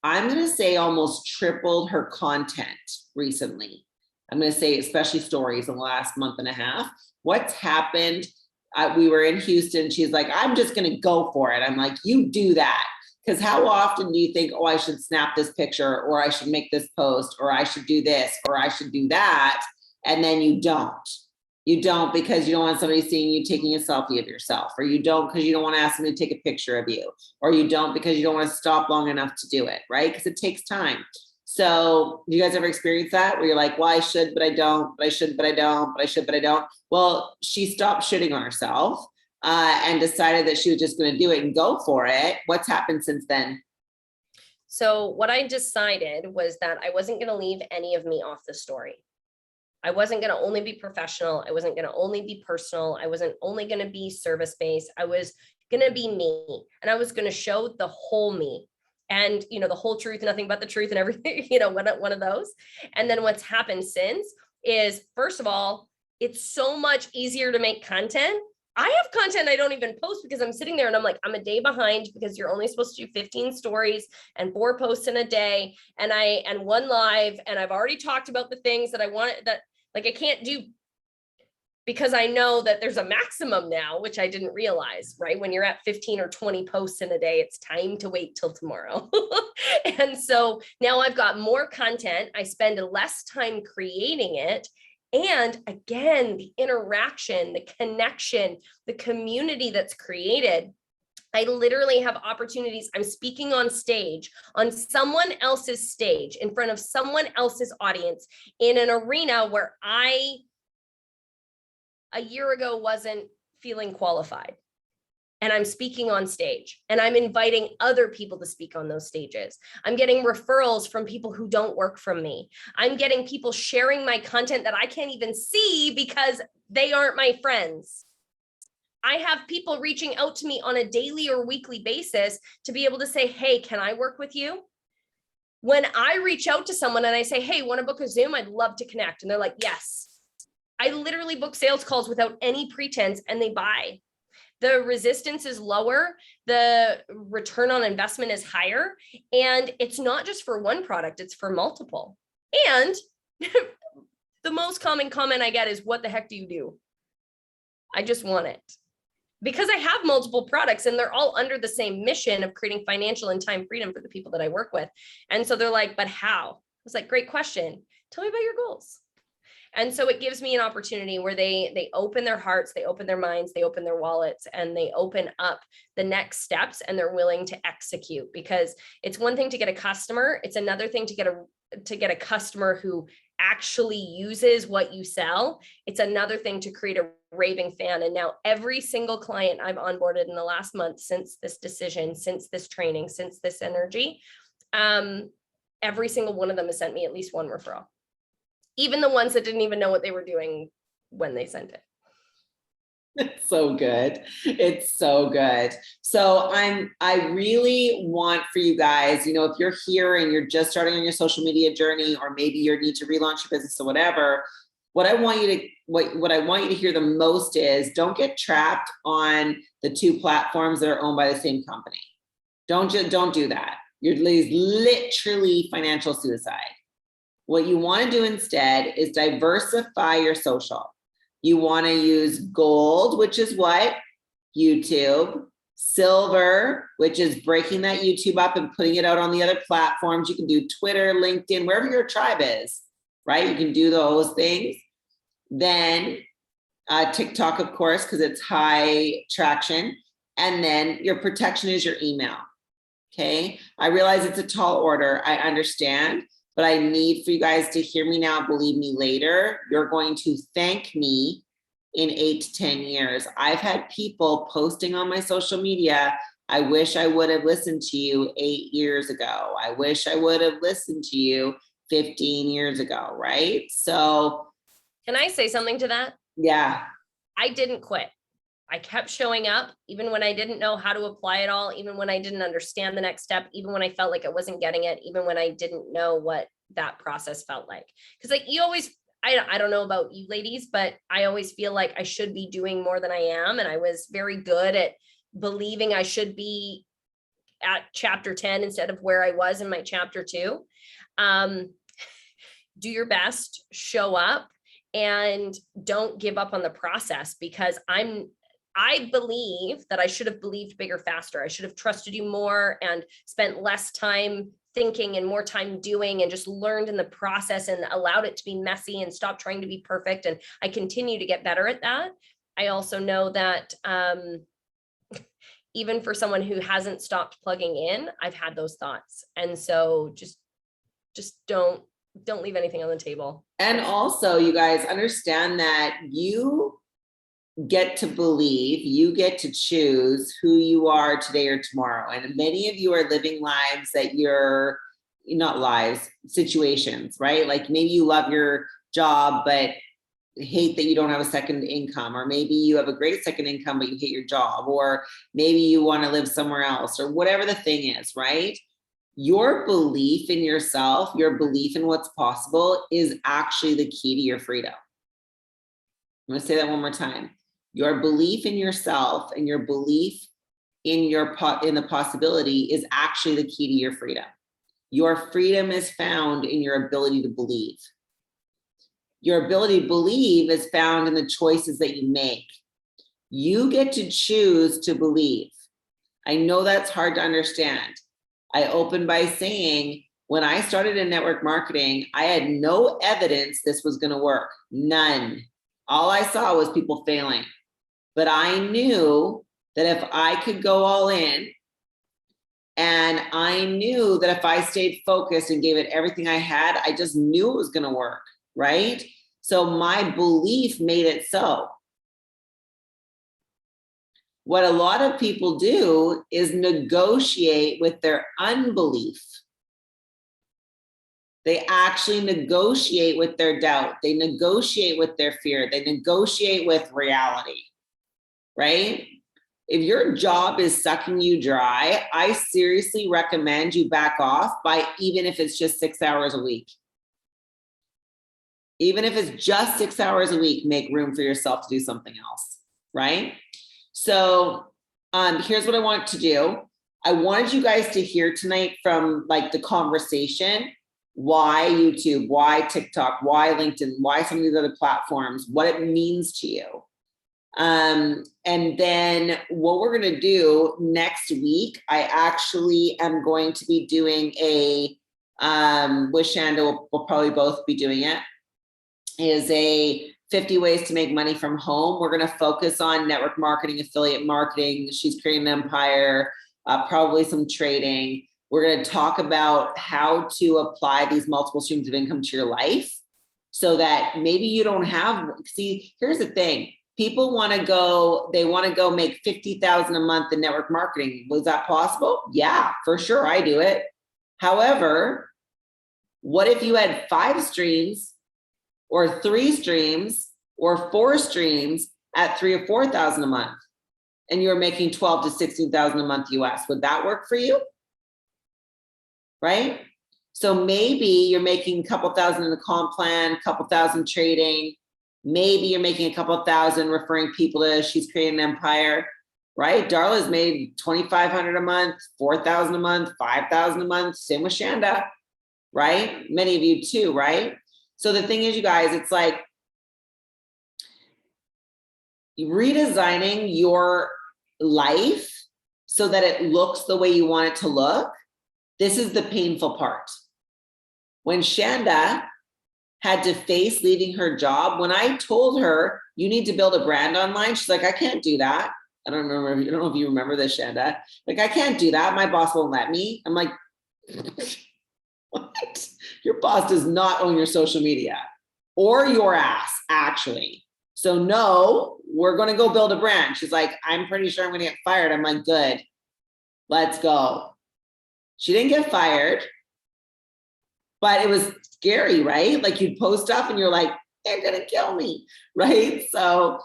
I'm going to say almost tripled her content recently. I'm going to say, especially stories in the last month and a half. What's happened? We were in Houston. She's like, I'm just going to go for it. I'm like, you do that. Because how often do you think, oh, I should snap this picture, or I should make this post, or I should do this, or I should do that. And then you don't. You don't because you don't want somebody seeing you taking a selfie of yourself, or you don't because you don't want to ask them to take a picture of you, or you don't because you don't want to stop long enough to do it, right? Because it takes time. So do you guys ever experience that where you're like, well, I should, but I don't, but I should, but I don't, but I should, but I don't. Well, she stopped shitting on herself and decided that she was just going to do it and go for it. What's happened since then? So what I decided was that I wasn't going to leave any of me off the story. I wasn't going to only be professional. I wasn't going to only be personal. I wasn't only going to be service-based. I was going to be me, and I was going to show the whole me. And, the whole truth, nothing but the truth and everything, one of those. And then what's happened since is, first of all, it's so much easier to make content I have content I don't even post because I'm sitting there and I'm like, I'm a day behind because you're only supposed to do 15 stories and 4 posts in a day and 1 live. And I've already talked about the things that I want that like I can't do because I know that there's a maximum now, which I didn't realize, right? When you're at 15 or 20 posts in a day, it's time to wait till tomorrow. And so now I've got more content. I spend less time creating it. And again, the interaction, the connection, the community that's created. I literally have opportunities. I'm speaking on stage, on someone else's stage, in front of someone else's audience, in an arena where I a year ago wasn't feeling qualified. And I'm speaking on stage and I'm inviting other people to speak on those stages. I'm getting referrals from people who don't work from me. I'm getting people sharing my content that I can't even see because they aren't my friends. I have people reaching out to me on a daily or weekly basis to be able to say, hey, can I work with you? When I reach out to someone and I say, hey, want to book a Zoom? I'd love to connect. And they're like, yes. I literally book sales calls without any pretense and they buy. The resistance is lower. The return on investment is higher. And it's not just for one product, it's for multiple. And the most common comment I get is, what the heck do you do? I just want it. Because I have multiple products and they're all under the same mission of creating financial and time freedom for the people that I work with. And so they're like, but how? I was like, great question. Tell me about your goals. And so it gives me an opportunity where they open their hearts, they open their minds, they open their wallets, and they open up the next steps and they're willing to execute. Because it's one thing to get a customer. It's another thing to get a customer who actually uses what you sell. It's another thing to create a raving fan. And now every single client I've onboarded in the last month since this decision, since this training, since this energy, every single one of them has sent me at least one referral. Even the ones that didn't even know what they were doing when they sent it. It's so good. It's so good. So I really want for you guys, if you're here and you're just starting on your social media journey, or maybe you need to relaunch your business or whatever, what I want you to hear the most is, don't get trapped on the 2 platforms that are owned by the same company. Don't do that. You're literally financial suicide. What you want to do instead is diversify your social. You want to use gold, which is what? YouTube. Silver, which is breaking that YouTube up and putting it out on the other platforms. You can do Twitter, LinkedIn, wherever your tribe is, right? You can do those things. Then TikTok, of course, because it's high traction. And then your protection is your email. Okay. I realize it's a tall order. I understand. But I need for you guys to hear me now, believe me later. You're going to thank me in 8 to 10 years. I've had people posting on my social media, I wish I would have listened to you 8 years ago. I wish I would have listened to you 15 years ago, right? So. Can I say something to that? Yeah. I didn't quit. I kept showing up, even when I didn't know how to apply it all, even when I didn't understand the next step, even when I felt like I wasn't getting it, even when I didn't know what that process felt like. Because like you always, I don't know about you ladies, but I always feel like I should be doing more than I am. And I was very good at believing I should be at chapter 10 instead of where I was in my chapter 2. Do your best, show up, and don't give up on the process, because I believe that I should have believed bigger, faster. I should have trusted you more and spent less time thinking and more time doing, and just learned in the process and allowed it to be messy and stopped trying to be perfect. And I continue to get better at that. I also know that even for someone who hasn't stopped plugging in, I've had those thoughts. And so just don't leave anything on the table. And also, you guys understand that you get to believe, you get to choose who you are today or tomorrow. And many of you are living lives that you're not lives, situations, right? Like maybe you love your job, but hate that you don't have a second income, or maybe you have a great second income, but you hate your job, or maybe you want to live somewhere else, or whatever the thing is, right? Your belief in yourself, your belief in what's possible is actually the key to your freedom. I'm going to say that one more time. Your belief in yourself and your belief in in the possibility is actually the key to your freedom. Your freedom is found in your ability to believe. Your ability to believe is found in the choices that you make. You get to choose to believe. I know that's hard to understand. I open by saying, when I started in network marketing, I had no evidence this was going to work. None. All I saw was people failing. But I knew that if I could go all in, and I knew that if I stayed focused and gave it everything I had, I just knew it was going to work, right? So my belief made it so. What a lot of people do is negotiate with their unbelief. They actually negotiate with their doubt. They negotiate with their fear. They negotiate with reality, right? If your job is sucking you dry, I seriously recommend you back off by, even if it's just 6 hours a week. Even if it's just 6 hours a week, make room for yourself to do something else, right? So here's what I want to do. I wanted you guys to hear tonight from like the conversation, why YouTube, why TikTok, why LinkedIn, why some of these other platforms, what it means to you. And then what we're going to do next week, I actually am going to be doing a, with Shanda, we'll probably both be doing it, is a 50 ways to make money from home. We're going to focus on network marketing, affiliate marketing. She's creating an empire, probably some trading. We're going to talk about how to apply these multiple streams of income to your life so that maybe you don't have, see, here's the thing. People want to go, they want to go make 50,000 a month in network marketing. Was that possible? Yeah, for sure. I do it. However, what if you had 5 streams or 3 streams or 4 streams at 3,000 or 4,000 a month and you're making 12 to 16,000 a month US? Would that work for you? Right? So maybe you're making a couple thousand in the comp plan, a couple thousand trading. Maybe you're making a couple thousand referring people to She's Creating an Empire, right? Darla's made 2,500 a month, 4,000 a month, 5,000 a month. Same with Shanda, right? Many of you too, right? So the thing is, you guys, it's like redesigning your life so that it looks the way you want it to look. This is the painful part. When Shanda had to face leaving her job, when I told her, you need to build a brand online, she's like, I can't do that. I don't know if you remember this, Shanda. Like, I can't do that. My boss won't let me. I'm like, what? Your boss does not own your social media or your ass, actually. So no, we're going to go build a brand. She's like, I'm pretty sure I'm going to get fired. I'm like, good, let's go. She didn't get fired, but it was scary, right? Like, you'd post stuff and you're like, they're going to kill me, right? So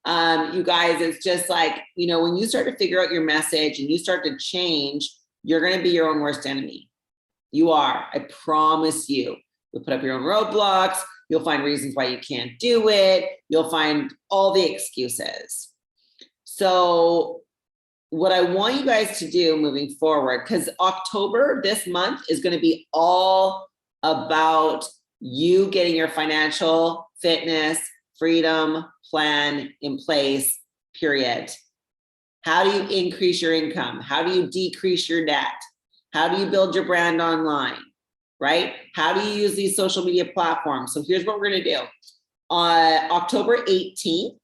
you guys, it's just like, you know, when you start to figure out your message and you start to change, you're going to be your own worst enemy. You are, I promise you. You'll put up your own roadblocks. You'll find reasons why you can't do it. You'll find all the excuses. So what I want you guys to do moving forward, because October, this month, is going to be all about you getting your financial fitness, freedom plan in place, period. How do you increase your income? How do you decrease your debt? How do you build your brand online, right? How do you use these social media platforms? So here's what we're going to do. On October 18th,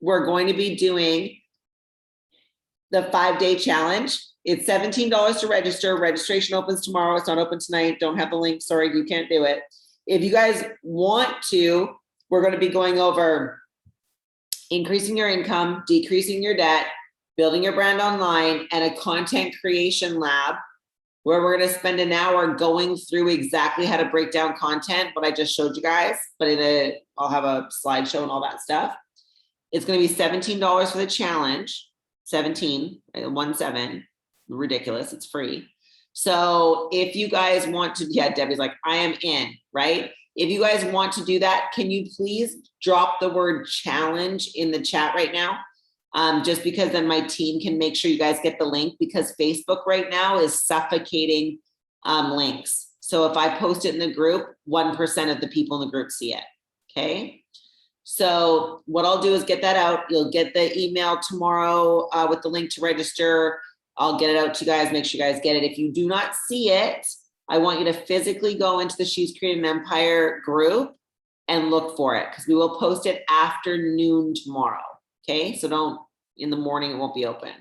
we're going to be doing the 5-day challenge. It's $17 to register. Registration opens tomorrow. It's not open tonight. Don't have the link. Sorry, you can't do it. If you guys want to, we're going to be going over increasing your income, decreasing your debt, building your brand online, and a content creation lab where we're going to spend an hour going through exactly how to break down content, what I just showed you guys, but I'll have a slideshow and all that stuff. It's going to be $17 for the challenge. 17, 17, ridiculous. It's free. So if you guys want to, yeah, Debbie's like, I am in, right? If you guys want to do that, can you please drop the word challenge in the chat right now? Just because then my team can make sure you guys get the link, because Facebook right now is suffocating links. So if I post it in the group, 1% of the people in the group see it, okay? So what I'll do is get that out. You'll get the email tomorrow with the link to register. I'll get it out to you guys, make sure you guys get it. If you do not see it, I want you to physically go into the She's Created an Empire group and look for it, because we will post it after noon tomorrow. Okay, so don't, in the morning, it won't be open.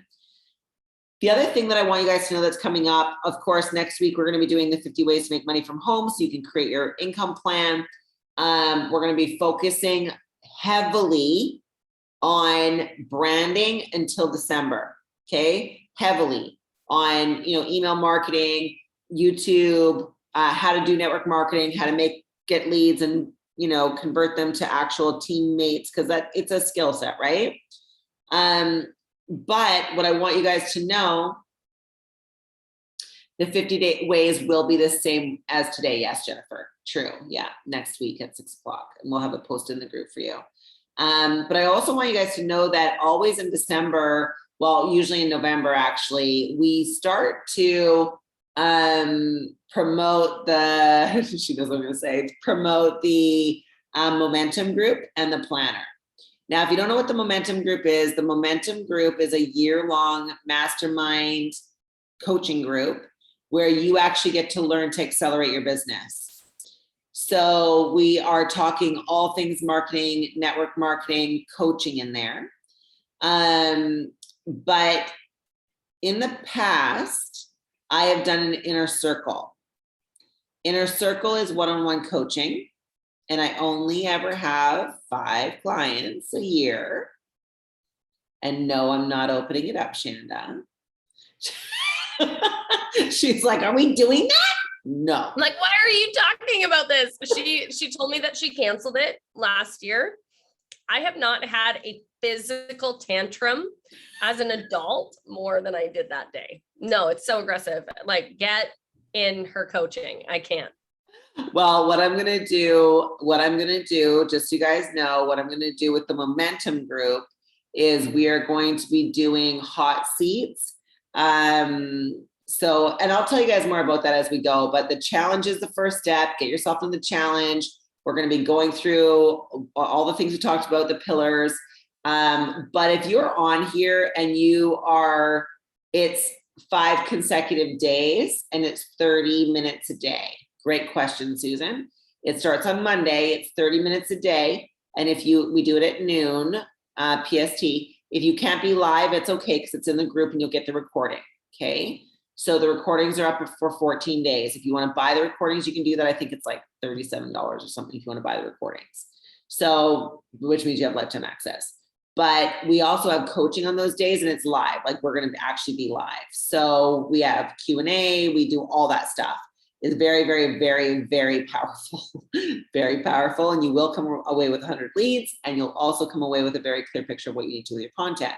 The other thing that I want you guys to know that's coming up, of course, next week, we're going to be doing the 50 ways to make money from home so you can create your income plan. We're going to be focusing heavily on branding until December. Okay, heavily on, email marketing, YouTube, how to do network marketing, how to get leads and, convert them to actual teammates, because it's a skill set, right? But what I want you guys to know, the 50 ways will be the same as today. Yes, Jennifer. True. Yeah. Next week at 6 o'clock, and we'll have it posted in the group for you. But I also want you guys to know that always in December, well, usually in November, actually, we start to promote the, she knows what I'm going to say, promote the momentum group and the planner. Now, if you don't know what the momentum group is, the momentum group is a year-long mastermind coaching group where you actually get to learn to accelerate your business. So we are talking all things marketing, network marketing, coaching in there. But in the past, I have done an inner circle. Inner circle is one-on-one coaching, and I only ever have 5 clients a year. And no, I'm not opening it up, Shanda. She's like, are we doing that? No. I'm like, why are you talking about this? She told me that she canceled it last year. I have not had a physical tantrum as an adult more than I did that day. No, it's so aggressive. Like, get in her coaching. I can't. Well, what I'm going to do, just so you guys know, what I'm going to do with the momentum group is we are going to be doing hot seats. So, and I'll tell you guys more about that as we go, but the challenge is the first step. Get yourself in the challenge. We're going to be going through all the things we talked about, the pillars. But if you're on here and it's 5 consecutive days and it's 30 minutes a day. Great question, Susan. It starts on Monday. It's 30 minutes a day. And we do it at noon, PST. If you can't be live, it's okay, because it's in the group and you'll get the recording. Okay. So the recordings are up for 14 days. If you want to buy the recordings, you can do that. I think it's like $37 or something if you want to buy the recordings. So, which means you have lifetime access. But we also have coaching on those days, and it's live. Like, we're going to actually be live. So we have Q&A. We do all that stuff. It's very, very, very, very powerful. Very powerful. And you will come away with 100 leads, and you'll also come away with a very clear picture of what you need to do with your content.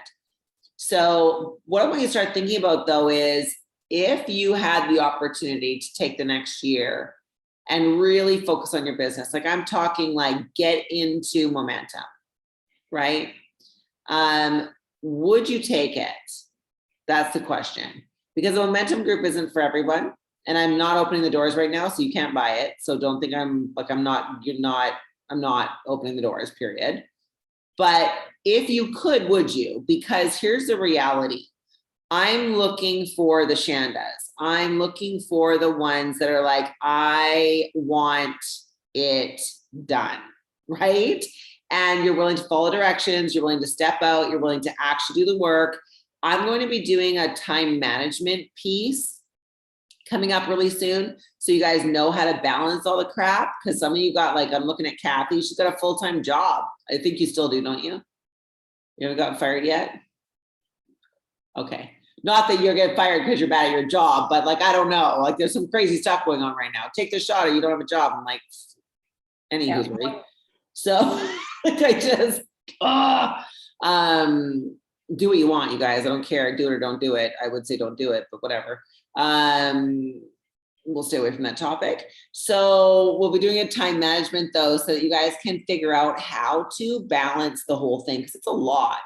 So what I want you to start thinking about, though, is if you had the opportunity to take the next year and really focus on your business, like I'm talking like get into momentum, right? Would you take it? That's the question. Because the momentum group isn't for everyone. And I'm not opening the doors right now, so you can't buy it. So don't think I'm not opening the doors, period. But if you could, would you? Because here's the reality. I'm looking for the Shandas. I'm looking for the ones that are like, I want it done, right? And you're willing to follow directions. You're willing to step out. You're willing to actually do the work. I'm going to be doing a time management piece coming up really soon, so you guys know how to balance all the crap. Because some of you got, like, I'm looking at Kathy, she's got a full-time job. I think you still do, don't you? You haven't gotten fired yet? Okay. Not that you're getting fired because you're bad at your job, but like, I don't know, like there's some crazy stuff going on right now. Take the shot or you don't have a job. I'm like, anywho's right. So like, I just, do what you want, you guys. I don't care. Do it or don't do it. I would say don't do it, but whatever. we'll stay away from that topic. So we'll be doing a time management though, so that you guys can figure out how to balance the whole thing, because it's a lot.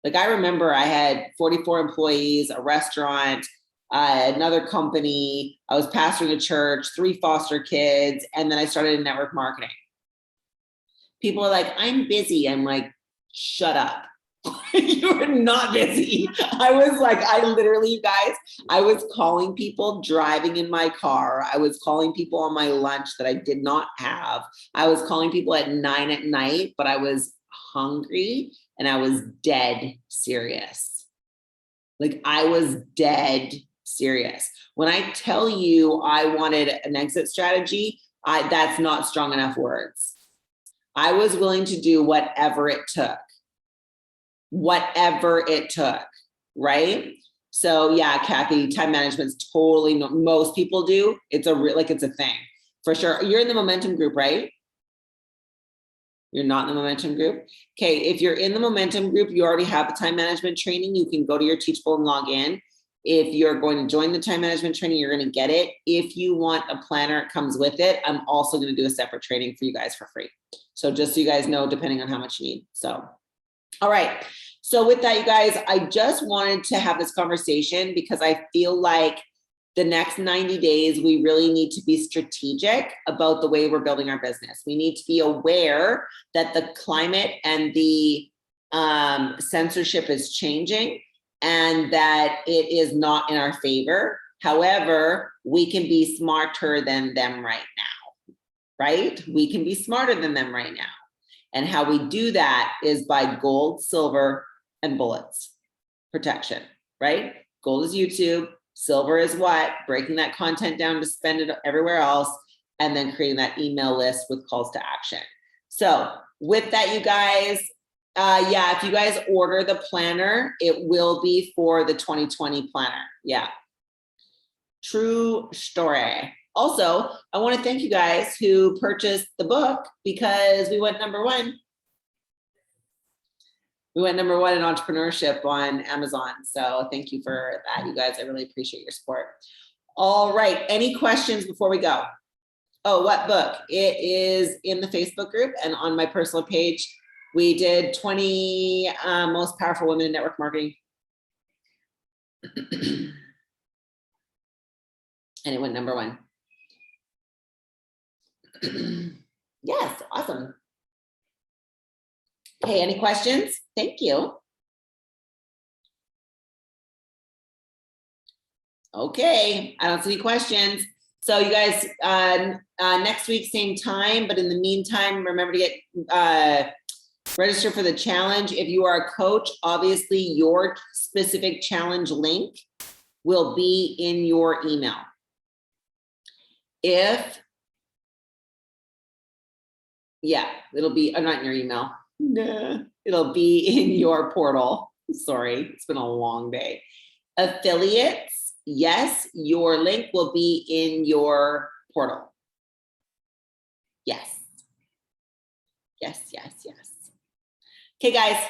Like I remember I had 44 employees, a restaurant, another company, I was pastoring a church, 3 foster kids, and then I started in network marketing. People are like, I'm busy. I'm like, shut up. You are not busy. I was like, I literally, you guys, I was calling people driving in my car. I was calling people on my lunch that I did not have. I was calling people at 9 at night, but I was hungry and I was dead serious. Like I was dead serious. When I tell you I wanted an exit strategy, that's not strong enough words. I was willing to do whatever it took. Whatever it took, right? So yeah, Kathy, time management's totally, most people do. It's it's a thing for sure. You're in the momentum group, right? You're not in the momentum group. Okay, if you're in the momentum group, you already have the time management training. You can go to your Teachable and log in. If you're going to join the time management training, you're going to get it. If you want a planner, it comes with it. I'm also going to do a separate training for you guys for free. So just so you guys know, depending on how much you need. So, all right. So with that, you guys, I just wanted to have this conversation because I feel like the next 90 days, we really need to be strategic about the way we're building our business. We need to be aware that the climate and the censorship is changing and that it is not in our favor. However, we can be smarter than them right now, right? We can be smarter than them right now. And how we do that is by gold, silver, and bullets protection, right? Gold is YouTube. Silver is what? Breaking that content down to spend it everywhere else, and then creating that email list with calls to action. So with that, you guys, yeah, if you guys order the planner, it will be for the 2020 planner. Yeah. True story. Also, I want to thank you guys who purchased the book because we went number 1. We went number 1 in entrepreneurship on Amazon. So thank you for that, you guys. I really appreciate your support. All right. Any questions before we go? Oh, what book? It is in the Facebook group and on my personal page. We did 20 most powerful women in network marketing. And it went number 1. Yes, awesome. Okay, any questions? Thank you. Okay, I don't see any questions. So you guys, next week, same time, but in the meantime, remember to get register for the challenge. If you are a coach, obviously your specific challenge link will be in your email. Yeah, it'll be, not in your email. Nah, it'll be in your portal. Sorry, it's been a long day. Affiliates, yes, your link will be in your portal. Yes. Yes, yes, yes. Okay, guys,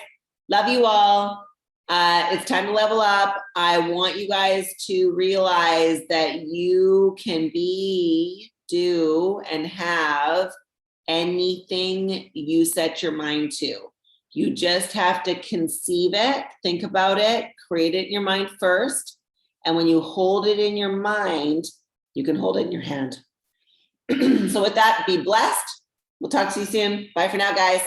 love you all. It's time to level up. I want you guys to realize that you can be, do, and have anything you set your mind to. You just have to conceive it, think about it, create it in your mind first. And when you hold it in your mind, you can hold it in your hand. So with that, be blessed. We'll talk to you soon. Bye for now, guys.